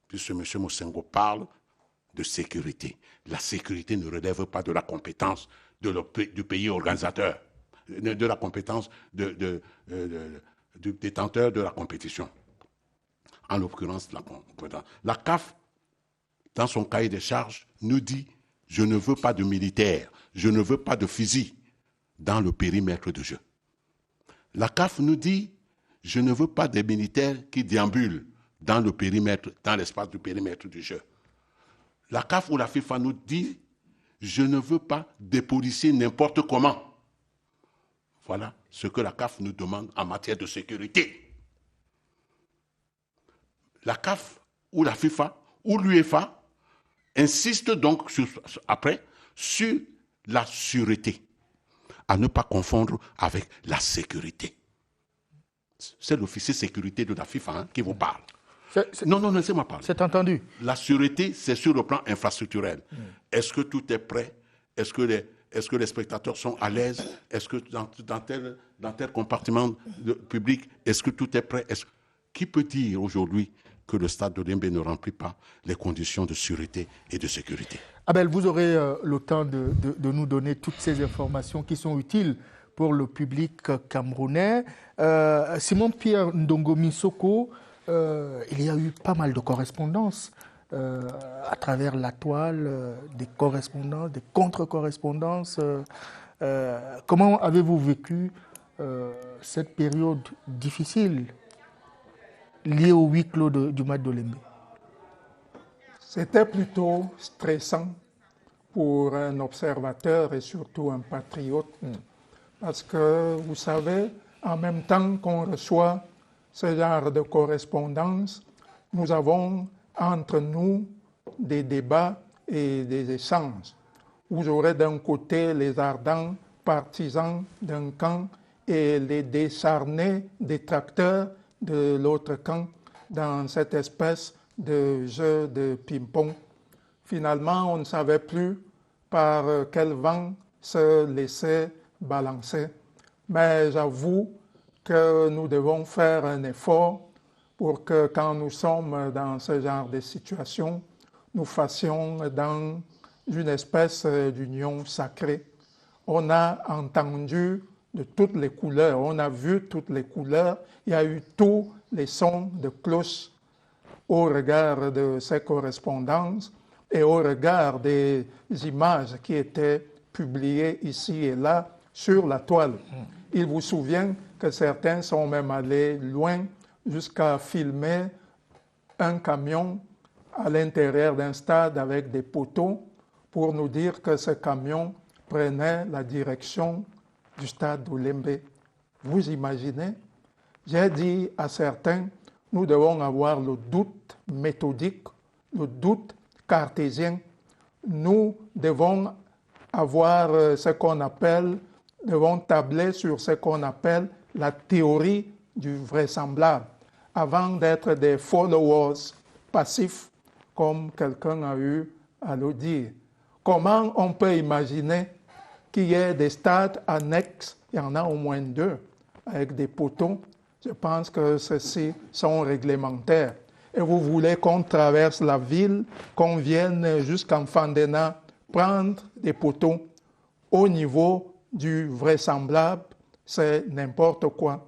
Puisque M. Mosengo parle de sécurité. La sécurité ne relève pas de la compétence du pays organisateur, de la compétence du détenteur de la compétition. En l'occurrence, la CAF, dans son cahier des charges, nous dit « Je ne veux pas de militaires, je ne veux pas de fusils dans le périmètre de jeu. » La CAF nous dit « Je ne veux pas des militaires qui déambulent dans le périmètre, dans l'espace du périmètre du jeu. » La CAF ou la FIFA nous dit « Je ne veux pas des policiers n'importe comment. » Voilà ce que la CAF nous demande en matière de sécurité. La CAF ou la FIFA ou l'UEFA insistent donc après sur la sûreté, à ne pas confondre avec la sécurité. C'est l'officier sécurité de la FIFA qui vous parle. Non, laissez-moi parler. C'est entendu. La sûreté, c'est sur le plan infrastructurel. Est-ce que tout est prêt? Est-ce que les spectateurs sont à l'aise? Est-ce que dans tel compartiment public, est-ce que tout est prêt? Qui peut dire aujourd'hui que le stade de Lembe ne remplit pas les conditions de sûreté et de sécurité? Abel, vous aurez le temps de nous donner toutes ces informations qui sont utiles pour le public camerounais. Simon-Pierre Ndongo-Missoko, il y a eu pas mal de correspondances à travers la toile, des correspondances, des contre-correspondances. Comment avez-vous vécu cette période difficile liée au huis clos du match d'Olembe? C'était plutôt stressant pour un observateur et surtout un patriote. Parce que, vous savez, en même temps qu'on reçoit ce genre de correspondance, nous avons entre nous des débats et des échanges. Vous aurez d'un côté les ardents partisans d'un camp et les décharnés détracteurs de l'autre camp dans cette espèce de jeu de ping-pong. Finalement, on ne savait plus par quel vent se laisser balancer. Mais j'avoue que nous devons faire un effort pour que quand nous sommes dans ce genre de situation, nous fassions dans une espèce d'union sacrée. On a entendu de toutes les couleurs, on a vu toutes les couleurs, il y a eu tous les sons de cloche au regard de ces correspondances et au regard des images qui étaient publiées ici et là sur la toile. Il vous souvient que certains sont même allés loin jusqu'à filmer un camion à l'intérieur d'un stade avec des poteaux pour nous dire que ce camion prenait la direction du stade d'Olembe. Vous imaginez? J'ai dit à certains, nous devons avoir le doute méthodique, le doute cartésien. Nous devons avoir ce qu'on appelle, devons tabler sur ce qu'on appelle la théorie du vraisemblable, avant d'être des followers passifs, comme quelqu'un a eu à le dire. Comment on peut imaginer qu'il y ait des stades annexes, il y en a au moins 2, avec des poteaux? Je pense que ceux-ci sont réglementaires. Et vous voulez qu'on traverse la ville, qu'on vienne jusqu'en Fandena prendre des poteaux au niveau du vraisemblable, c'est n'importe quoi.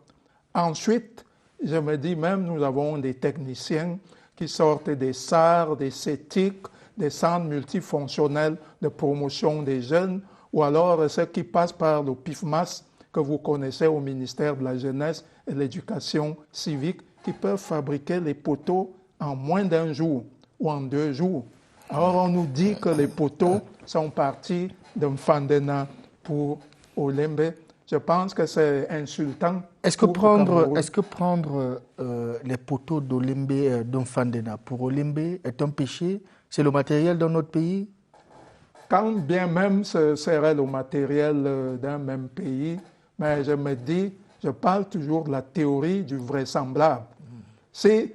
Ensuite, je me dis même, nous avons des techniciens qui sortent des SAR, des CETIC, des centres multifonctionnels de promotion des jeunes, ou alors ceux qui passent par le PIFMAS, que vous connaissez au ministère de la Jeunesse et de l'Éducation civique, qui peuvent fabriquer les poteaux en moins d'un jour ou en 2 jours. Alors on nous dit que les poteaux sont partis de Mfandena pour Olembe. Je pense que c'est insultant. Est-ce que prendre les poteaux d'Olembe, d'Mfandena pour Olembe est un péché? C'est le matériel dans notre pays? quand bien même ce serait le matériel d'un même pays, mais je me dis, je parle toujours de la théorie du vraisemblable. Si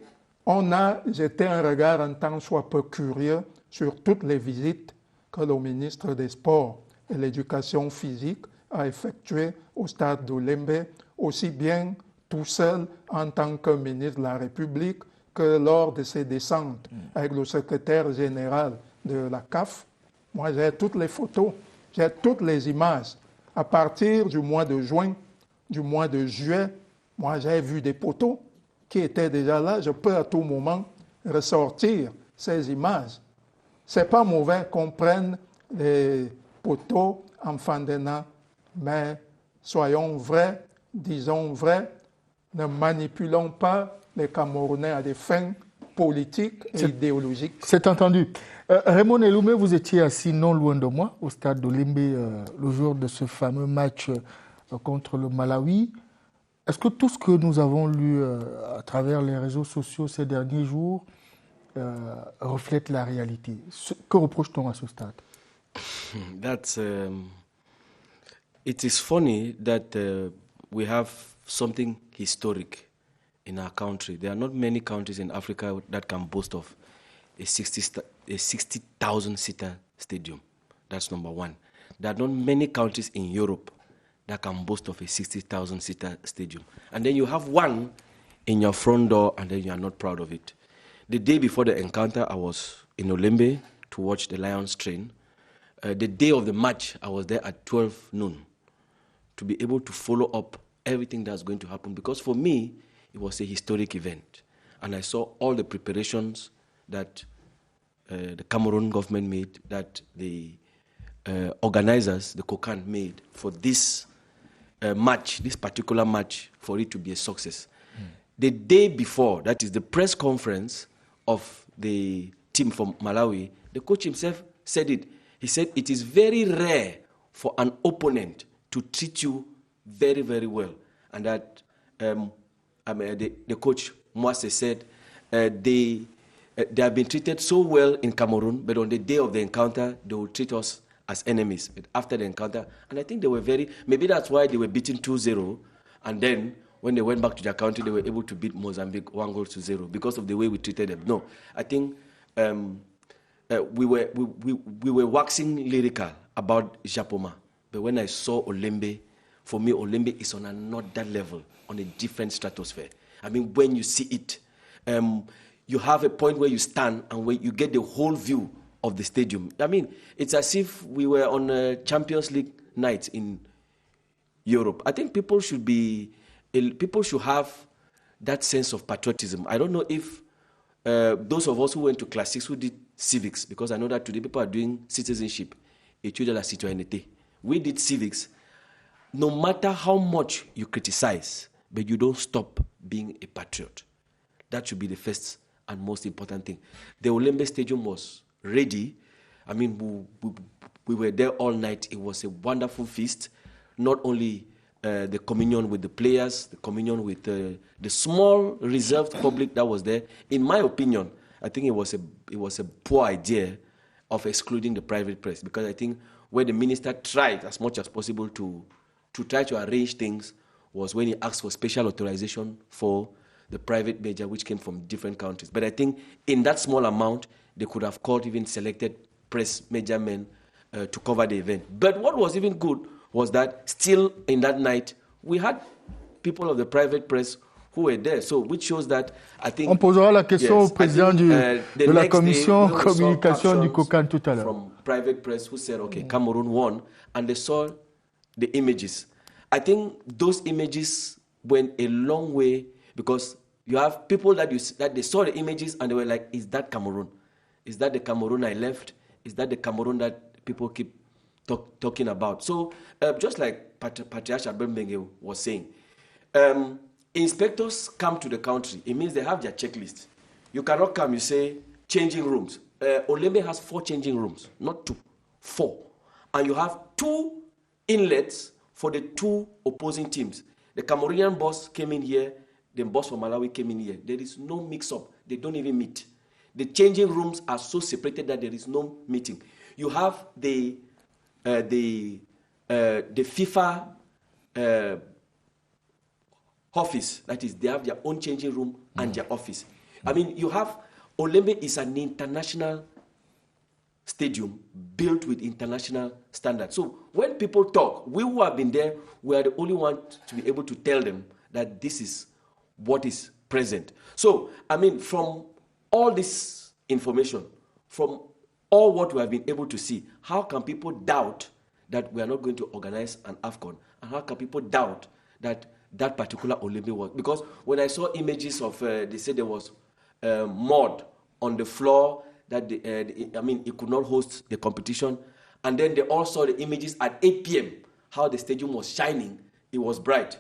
on a jeté un regard un tant soit peu curieux sur toutes les visites que le ministre des Sports et de l'Éducation physique a effectuées au stade d'Olembe, aussi bien tout seul en tant que ministre de la République que lors de ses descentes avec le secrétaire général de la CAF. Moi, j'ai toutes les photos, j'ai toutes les images. À partir du mois de juin, du mois de juillet, moi, j'ai vu des poteaux qui étaient déjà là. Je peux à tout moment ressortir ces images. Ce n'est pas mauvais qu'on prenne les poteaux en Fandena, mais soyons vrais, disons vrai, ne manipulons pas les Camerounais à des fins politiques et idéologiques. C'est entendu. Raymond Eloumé, vous étiez assis non loin de moi, au stade d'Olembe, le jour de ce fameux match contre le Malawi. Est-ce que tout ce que nous avons lu à travers les réseaux sociaux ces derniers jours reflète la réalité? Que reproche-t-on à ce stade? It is funny that we have something historic in our country. There are not many countries in Africa that can boast of a 60,000-seater stadium. That's number one. There are not many countries in Europe that can boast of a 60,000-seater stadium. And then you have one in your front door, and then you are not proud of it. The day before the encounter, I was in Olembe to watch the Lions train. The day of the match, I was there at 12 noon to be able to follow up everything that's going to happen. Because for me, it was a historic event. And I saw all the preparations that the Cameroon government made, that the organizers, the COCAN, made for this match, this particular match, for it to be a success. The day before, that is the press conference of the team from Malawi, the coach himself said it. He said, it is very rare for an opponent to treat you very, very well. And that the coach, Mwase, said they have been treated so well in Cameroon, but on the day of the encounter, they will treat us as enemies. But after the encounter, and I think they were maybe that's why they were beaten 2-0, and then when they went back to their country, they were able to beat Mozambique 1-0 because of the way we treated them. No, I think we were waxing lyrical about Japoma, but when I saw Olembe, for me, Olembe is on another level, on a different stratosphere. I mean, when you see it, you have a point where you stand and where you get the whole view of the stadium. I mean, it's as if we were on a Champions League night in Europe. I think people should have that sense of patriotism. I don't know if those of us who went to Class 6 who did civics, because I know that today people are doing citizenship, étude de la citoyenneté. We did civics. No matter how much you criticize, but you don't stop being a patriot. That should be the first and most important thing. The Olembe Stadium was ready. I mean, we were there all night. It was a wonderful feast. Not only the communion with the players, the communion with the small reserved public that was there. In my opinion, I think it was a poor idea of excluding the private press, because I think where the minister tried as much as possible to try to arrange things was when he asked for special authorization for the private media, which came from different countries. But I think in that small amount, they could have called even selected press media men to cover the event. But what was even good was that still in that night, we had people of the private press who were there. So, which shows that I think... On posera la question au président de la commission communication du COCAN tout à l'heure. From private press who said, okay, Cameroon won, and they saw the images. I think those images went a long way, because you have people that they saw the images and they were like, is that Cameroon? Is that the Cameroon I left? Is that the Cameroon that people keep talking about? So just like Patriarch Abembenge was saying, inspectors come to the country. It means they have their checklist. You cannot come, you say, changing rooms. Olembe has 4 changing rooms, not 2, 4. And you have 2 inlets for the 2 opposing teams. The Cameroonian boss came in here, the boss from Malawi came in here. There is no mix-up. They don't even meet. The changing rooms are so separated that there is no meeting. you have the FIFA office. That is, they have their own changing room and their office. I mean, you have Olembe is an international stadium built with international standards. So when people talk, we who have been there, we are the only ones to be able to tell them that this is what is present. So, I mean, from all this information, from all what we have been able to see, how can people doubt that we are not going to organize an AFCON? And how can people doubt that that particular Olembe was? Because when I saw images of, they said there was mud on the floor, that it could not host the competition. And then they all saw the images at 8 p.m., how the stadium was shining, it was bright.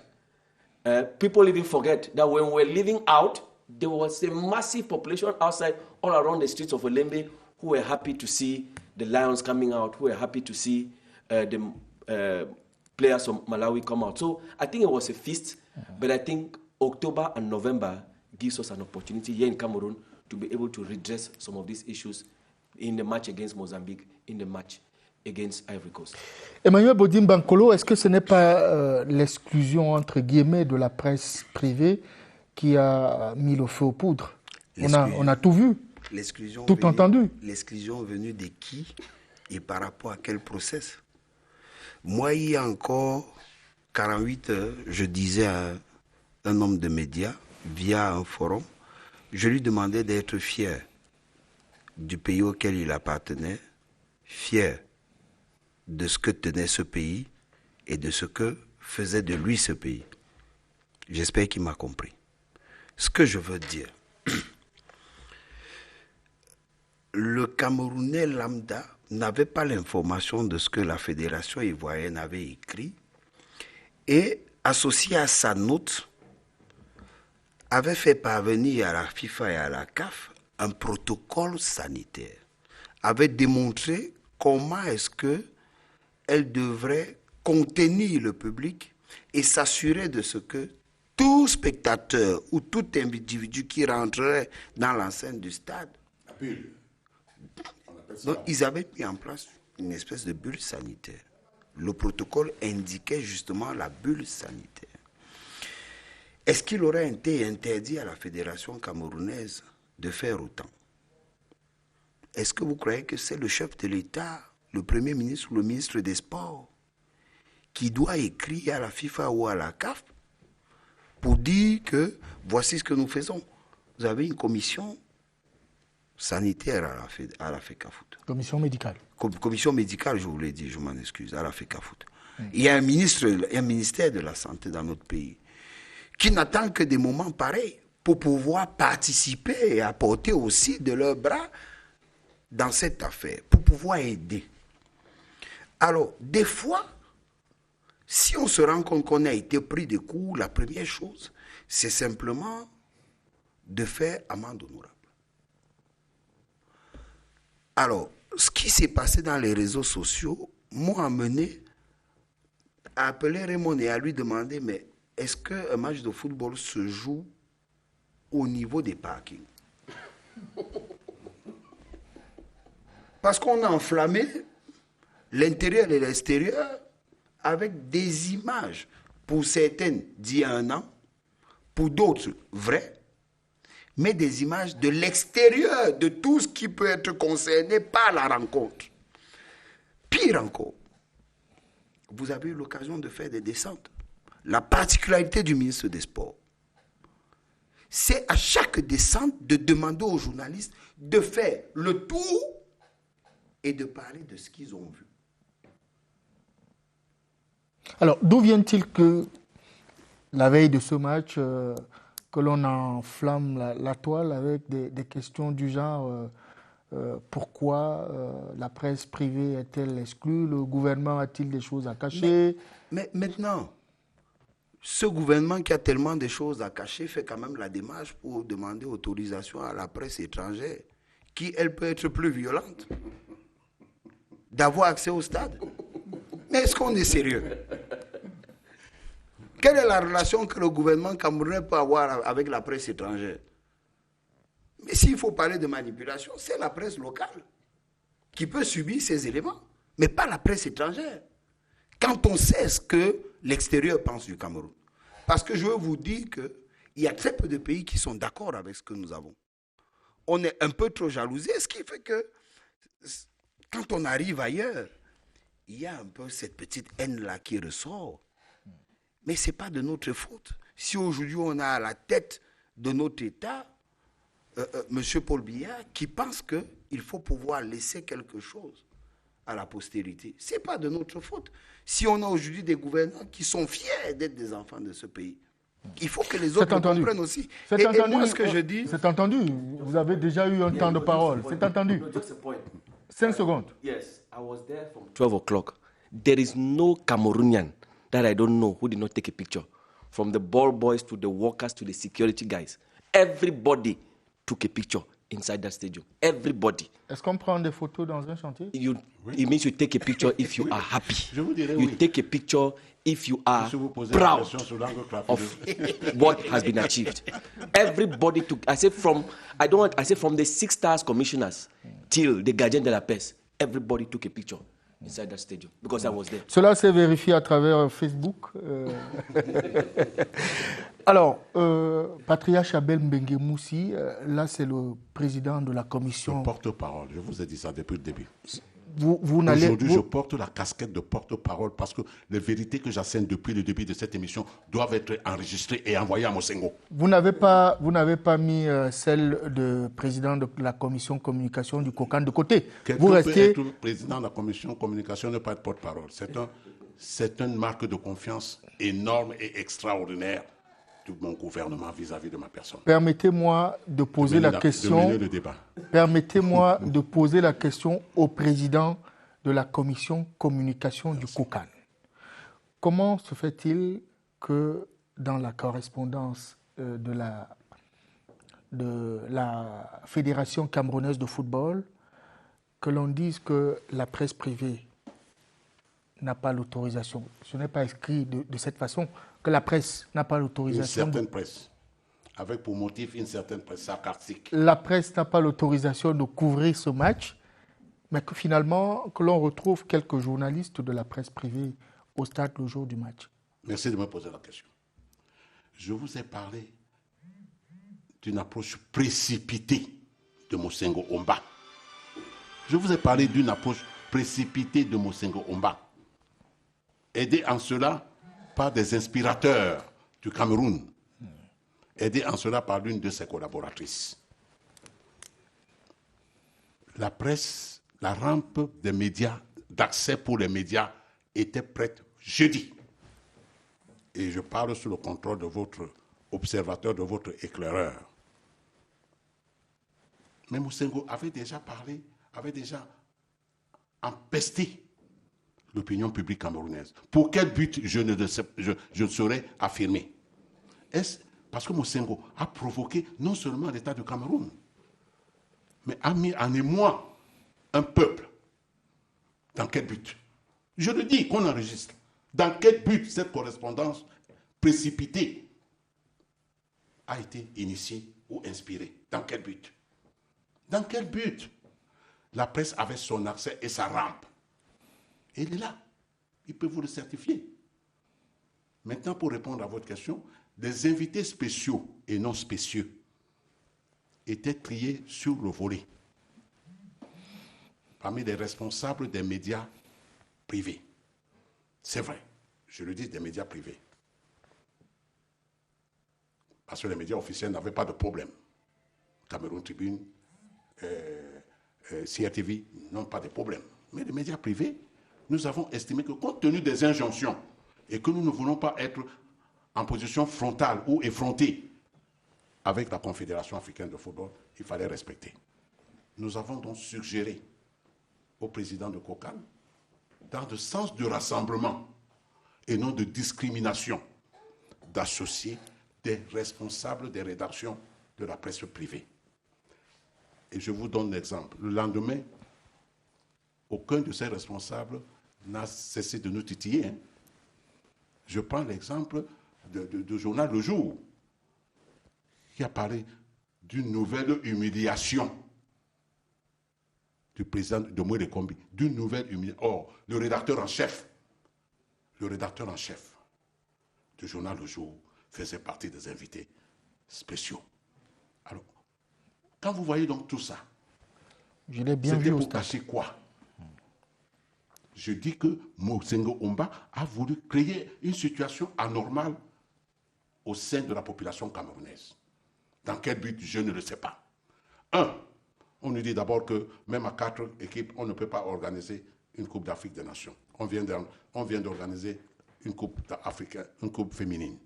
People even forget that when we were leaving out, there was a massive population outside, all around the streets of Olembe, who were happy to see the Lions coming out, who were happy to see the players from Malawi come out. So I think it was a feast, but I think October and November gives us an opportunity here in Cameroon to be able to redress some of these issues in the match against Mozambique, in the match against Ivory Coast. Emmanuel Bodim-Bankolo, est-ce que ce n'est pas l'exclusion, entre guillemets, de la presse privée qui a mis le feu aux poudres? On a tout vu, tout entendu. L'exclusion venue de qui et par rapport à quel process? Moi, il y a encore 48 heures, je disais à un homme de médias, via un forum, je lui demandais d'être fier du pays auquel il appartenait, fier de ce que tenait ce pays et de ce que faisait de lui ce pays. J'espère qu'il m'a compris. Ce que je veux dire, le Camerounais lambda n'avait pas l'information de ce que la Fédération ivoirienne avait écrit et, associé à sa note, avait fait parvenir à la FIFA et à la CAF un protocole sanitaire, avait démontré comment est-ce qu'elle devrait contenir le public et s'assurer de ce que tout spectateur ou tout individu qui rentrerait dans l'enceinte du stade, donc ils avaient mis en place une espèce de bulle sanitaire. Le protocole indiquait justement la bulle sanitaire. Est-ce qu'il aurait été interdit à la Fédération camerounaise de faire autant? Est-ce que vous croyez que c'est le chef de l'État, le Premier ministre ou le ministre des Sports qui doit écrire à la FIFA ou à la CAF pour dire que voici ce que nous faisons? Vous avez une commission sanitaire à la FECAFOOT. Commission médicale. Commission médicale, je vous l'ai dit, je m'en excuse, à la FECAFOOT. Il y a un ministère de la Santé dans notre pays qui n'attend que des moments pareils pour pouvoir participer et apporter aussi de leurs bras dans cette affaire, pour pouvoir aider. Alors, des fois, si on se rend compte qu'on a été pris de coups, la première chose, c'est simplement de faire amende honorable. Alors, ce qui s'est passé dans les réseaux sociaux m'a amené à appeler Raymond et à lui demander, mais est-ce qu'un match de football se joue au niveau des parkings? Parce qu'on a enflammé l'intérieur et l'extérieur avec des images, pour certaines d'il y a un an, pour d'autres vraies, mais des images de l'extérieur de tout ce qui peut être concerné par la rencontre. Pire encore, vous avez eu l'occasion de faire des descentes. La particularité du ministre des Sports, c'est à chaque descente de demander aux journalistes de faire le tour et de parler de ce qu'ils ont vu. Alors, d'où vient-il que la veille de ce match, que l'on enflamme la toile avec des questions du genre pourquoi la presse privée est-elle exclue? Le gouvernement a-t-il des choses à cacher? Mais maintenant, ce gouvernement qui a tellement de choses à cacher fait quand même la démarche pour demander autorisation à la presse étrangère, qui, elle, peut être plus violente, d'avoir accès au stade. Mais est-ce qu'on est sérieux? Quelle est la relation que le gouvernement camerounais peut avoir avec la presse étrangère? Mais s'il faut parler de manipulation, c'est la presse locale qui peut subir ces éléments, mais pas la presse étrangère. Quand on sait ce que l'extérieur pense du Cameroun. Parce que je veux vous dire qu'il y a très peu de pays qui sont d'accord avec ce que nous avons. On est un peu trop jalousés, ce qui fait que quand on arrive ailleurs, il y a un peu cette petite haine-là qui ressort. Mais ce n'est pas de notre faute. Si aujourd'hui on a à la tête de notre État, M. Paul Biya, qui pense qu'il faut pouvoir laisser quelque chose à la postérité, ce n'est pas de notre faute. Si on a aujourd'hui des gouvernants qui sont fiers d'être des enfants de ce pays, il faut que les autres le comprennent aussi. Et moi, ce que je dis... C'est entendu. Vous avez déjà eu un temps de parole. C'est entendu. 5 secondes. Yes, I was there from 12 o'clock. There is no Cameroonian that I don't know who did not take a picture. From the ball boys to the workers to the security guys. Everybody took a picture inside that stadium. Everybody. Est-ce qu'on prend des photos dans un chantier? It means you take a picture if you are happy. Je vous dirais you take a picture if you are proud of what has been achieved. Everybody took. I say from the 6 stars commissioners till the Gardien de la Paix. Everybody took a picture inside that stadium because I was there. Cela s'est vérifié à travers Facebook. Alors, Patriarche Abel Mbengue Moussi, là c'est le président de la commission. Le porte-parole, je vous ai dit ça depuis le début. Aujourd'hui, je porte la casquette de porte-parole parce que les vérités que j'assène depuis le début de cette émission doivent être enregistrées et envoyées à Mosengo. Vous n'avez pas mis celle de président de la commission communication du COCAN de côté. Vous restez peut être président de la commission communication, ne pas être porte-parole. C'est une marque de confiance énorme et extraordinaire de mon gouvernement vis-à-vis de ma personne. Permettez-moi de poser la question. Permettez-moi de poser la question au président de la commission communication du COCAN. Comment se fait-il que dans la correspondance de la Fédération camerounaise de football, que l'on dise que la presse privée n'a pas l'autorisation? Ce n'est pas écrit de cette façon, que la presse n'a pas l'autorisation. Une certaine presse, avec pour motif une certaine presse sarcastique. La presse n'a pas l'autorisation de couvrir ce match, mais que finalement, que l'on retrouve quelques journalistes de la presse privée au stade le jour du match. Merci de me poser la question. Je vous ai parlé d'une approche précipitée de Mosengo Omba. Je vous ai parlé d'une approche précipitée de Mosengo Omba, aidé en cela par des inspirateurs du Cameroun, aidé en cela par l'une de ses collaboratrices. La presse, la rampe des médias, d'accès pour les médias, était prête jeudi. Et je parle sous le contrôle de votre observateur, de votre éclaireur. Mais Mosengo avait déjà parlé, avait déjà empesté l'opinion publique camerounaise. Pour quel but, je ne saurais affirmer. Est-ce parce que Mosengo a provoqué non seulement l'État du Cameroun, mais a mis en émoi un peuple. Dans quel but? Je le dis, qu'on enregistre. Dans quel but cette correspondance précipitée a été initiée ou inspirée? Dans quel but? Dans quel but? La presse avait son accès et sa rampe. Et il est là. Il peut vous le certifier. Maintenant, pour répondre à votre question, des invités spéciaux et non spécieux étaient triés sur le volet parmi les responsables des médias privés. C'est vrai, je le dis, des médias privés. Parce que les médias officiels n'avaient pas de problème. Cameroun Tribune, CRTV n'ont pas de problème. Mais les médias privés, nous avons estimé que compte tenu des injonctions et que nous ne voulons pas être en position frontale ou effrontée avec la Confédération africaine de football, il fallait respecter. Nous avons donc suggéré au président de COCAN, dans le sens de rassemblement et non de discrimination, d'associer des responsables des rédactions de la presse privée. Et je vous donne l'exemple. Le lendemain, aucun de ces responsables n'a cessé de nous titiller. Hein. Je prends l'exemple du journal Le Jour, qui a parlé d'une nouvelle humiliation du président de Moïse Kombi, d'une nouvelle humiliation. Or, le rédacteur en chef du journal Le Jour faisait partie des invités spéciaux. Alors, quand vous voyez donc tout ça, je l'ai bien vu c'était au pour stade. cacher quoi? Je dis que Mosengo Omba a voulu créer une situation anormale au sein de la population camerounaise. Dans quel but, je ne le sais pas. On nous dit d'abord que même à 4 équipes, on ne peut pas organiser une Coupe d'Afrique des Nations. On vient d'organiser une Coupe africaine, une Coupe féminine.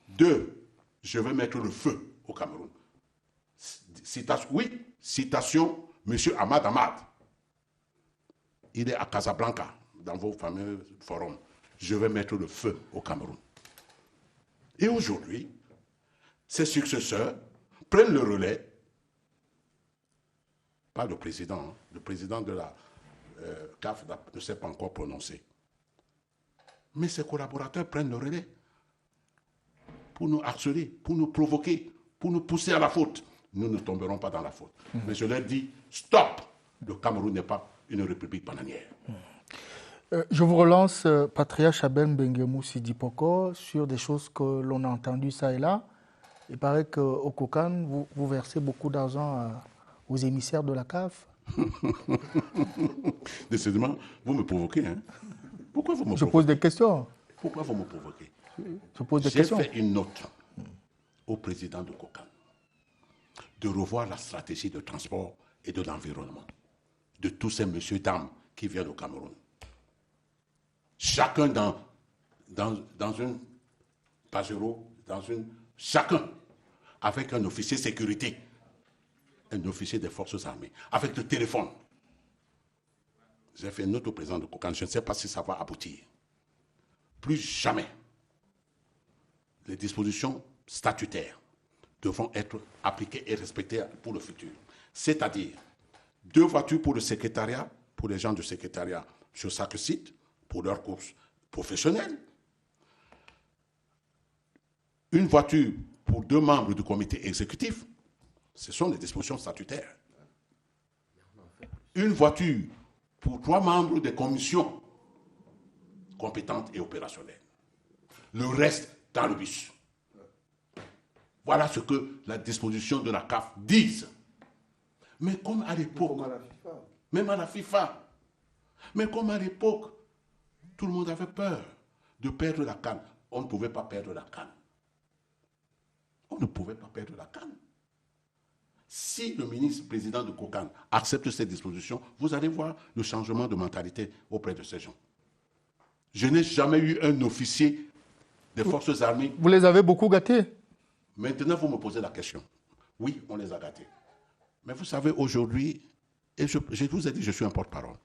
2, je vais mettre le feu au Cameroun. Citation, M. Ahmad Ahmad. Il est à Casablanca, dans vos fameux forums. Je vais mettre le feu au Cameroun. Et aujourd'hui, ses successeurs prennent le relais. Pas le président. Le président de la CAF ne s'est pas encore prononcé. Mais ses collaborateurs prennent le relais pour nous harceler, pour nous provoquer, pour nous pousser à la faute. Nous ne tomberons pas dans la faute. Mais je leur dis, stop! Le Cameroun n'est pas une république bananière. Je vous relance, Patriarche Abel Bengemou Sidipoko, sur des choses que l'on a entendues ça et là. Il paraît qu'au Kokan, vous versez beaucoup d'argent aux émissaires de la CAF. Décidément, vous me provoquez. Hein? Pourquoi vous me provoquez? Je pose des questions. Pourquoi vous me provoquez? Je pose des questions. J'ai fait une note au président de Kokan de revoir la stratégie de transport et de l'environnement de tous ces messieurs, dames qui viennent au Cameroun. Chacun dans une Pajero, chacun avec un officier sécurité, un officier des forces armées, avec le téléphone. J'ai fait une note au président de Kokan, je ne sais pas si ça va aboutir. Plus jamais, les dispositions statutaires devront être appliquées et respectées pour le futur. C'est-à-dire, 2 voitures pour le secrétariat, pour les gens du secrétariat sur chaque site, pour leurs courses professionnelles. Une voiture pour 2 membres du comité exécutif. Ce sont les dispositions statutaires. Une voiture pour 3 membres des commissions compétentes et opérationnelles. Le reste dans le bus. Voilà ce que la disposition de la CAF dit. Mais comme à l'époque, même à la FIFA, mais comme à l'époque, tout le monde avait peur de perdre la CAN. On ne pouvait pas perdre la CAN. On ne pouvait pas perdre la CAN. Si le ministre-président de Kokan accepte ces dispositions, vous allez voir le changement de mentalité auprès de ces gens. Je n'ai jamais eu un officier des forces armées. Vous les avez beaucoup gâtés. Maintenant, vous me posez la question. Oui, on les a gâtés. Mais vous savez, aujourd'hui, et je vous ai dit, je suis un porte-parole.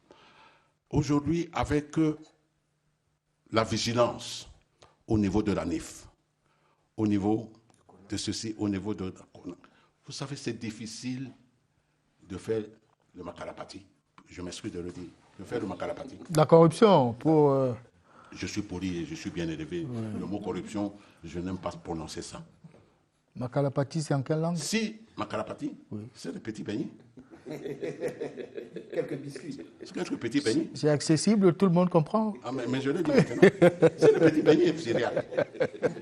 Aujourd'hui, avec la vigilance au niveau de la NIF, au niveau de ceci, au niveau de... Vous savez, c'est difficile de faire le makarapati. Je m'excuse de le dire. De faire le makarapati. La corruption pour... Je suis poli et je suis bien élevé. Ouais. Le mot corruption, je n'aime pas prononcer ça. Makarapati, c'est en quelle langue? Si, makarapati, oui. C'est le petit beignet. Quelques biscuits. C'est quelques petits beignets. C'est accessible, tout le monde comprend. Ah, mais je le dis maintenant. C'est le petit beignet céréales.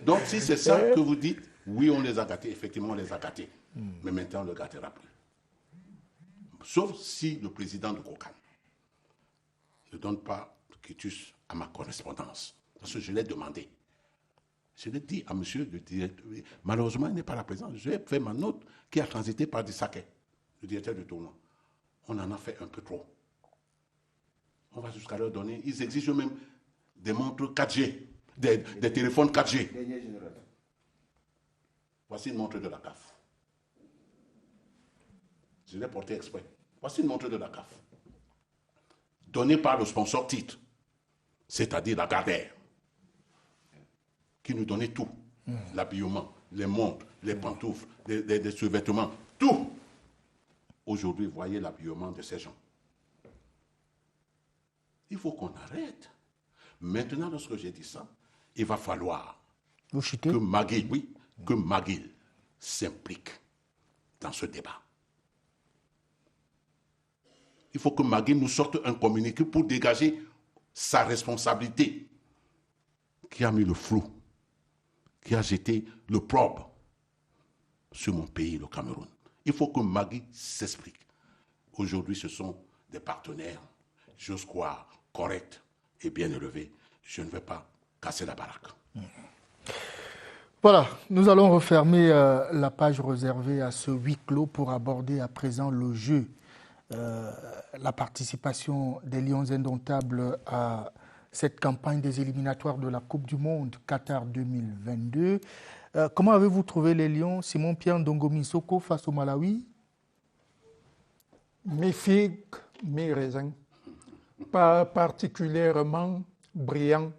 Donc, si c'est ça que vous dites, oui, on les a gâtés. Effectivement, on les a gâtés. Mais maintenant, on ne le gâtera plus. Sauf si le président de Kokan ne donne pas quitus à ma correspondance. Parce que je l'ai demandé. Je l'ai dit à monsieur le directeur. Malheureusement, il n'est pas là présent. J'ai fait ma note qui a transité par Dissaké, le directeur du tournoi. On en a fait un peu trop. On va jusqu'à leur donner. Ils exigent même des montres 4G, des téléphones 4G. Voici une montre de la CAF. Je l'ai portée exprès. Voici une montre de la CAF. Donnée par le sponsor titre, c'est-à-dire la Gardère, qui nous donnait tout. L'habillement, les montres, les pantoufles, les sous-vêtements, tout. Aujourd'hui, voyez l'habillement de ces gens. Il faut qu'on arrête. Maintenant, lorsque j'ai dit ça, il va falloir que McGill s'implique dans ce débat. Il faut que Magui nous sorte un communiqué pour dégager sa responsabilité. Qui a mis le flou, qui a jeté le probe sur mon pays, le Cameroun. Il faut que Magui s'explique. Aujourd'hui, ce sont des partenaires, j'ose croire, corrects et bien élevés. Je ne vais pas casser la baraque. Voilà, nous allons refermer la page réservée à ce huis clos pour aborder à présent le jeu. La participation des Lions indomptables à cette campagne des éliminatoires de la Coupe du Monde Qatar 2022. Comment avez-vous trouvé les Lions, Simon-Pierre Ndongo Soko face au Malawi? Mi-figue, mi-raisin. Pas particulièrement brillants.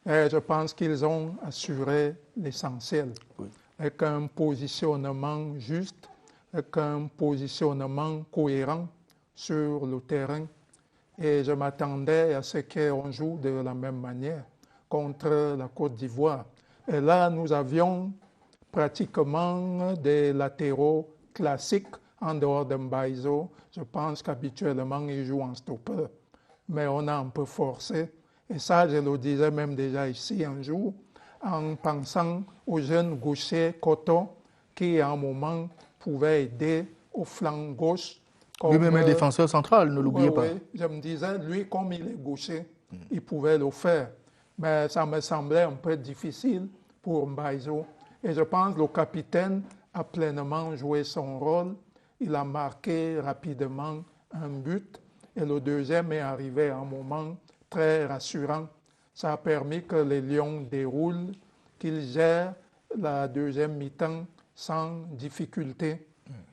Et je pense qu'ils ont assuré l'essentiel. Oui. Avec un positionnement juste, avec un positionnement cohérent sur le terrain. Et je m'attendais à ce qu'on joue de la même manière contre la Côte d'Ivoire. Et là, nous avions pratiquement des latéraux classiques en dehors de Mbaizo. Je pense qu'habituellement, ils jouent en stopper. Mais on a un peu forcé. Et ça, je le disais même déjà ici un jour, en pensant au jeune gaucher Koto, qui à un moment pouvait aider au flanc gauche. Lui-même un défenseur central, ne l'oubliez pas. Oui, je me disais, lui, comme il est gaucher, il pouvait le faire. Mais ça me semblait un peu difficile pour Mbaizo. Et je pense que le capitaine a pleinement joué son rôle. Il a marqué rapidement un but. Et le deuxième est arrivé à un moment très rassurant. Ça a permis que les Lions déroulent, qu'ils gèrent la deuxième mi-temps sans difficulté.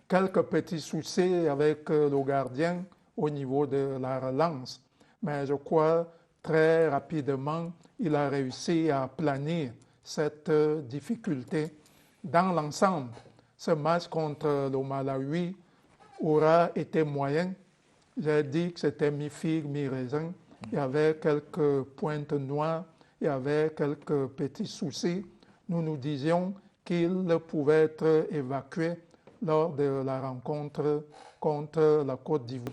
Quelques petits soucis avec le gardien au niveau de la relance. Mais je crois très rapidement, il a réussi à planir cette difficulté. Dans l'ensemble, ce match contre le Malawi aura été moyen. J'ai dit que c'était mi-figue, mi-raisin. Il y avait quelques pointes noires, il y avait quelques petits soucis. Nous nous disions qu'il pouvait être évacué lors de la rencontre contre la Côte d'Ivoire.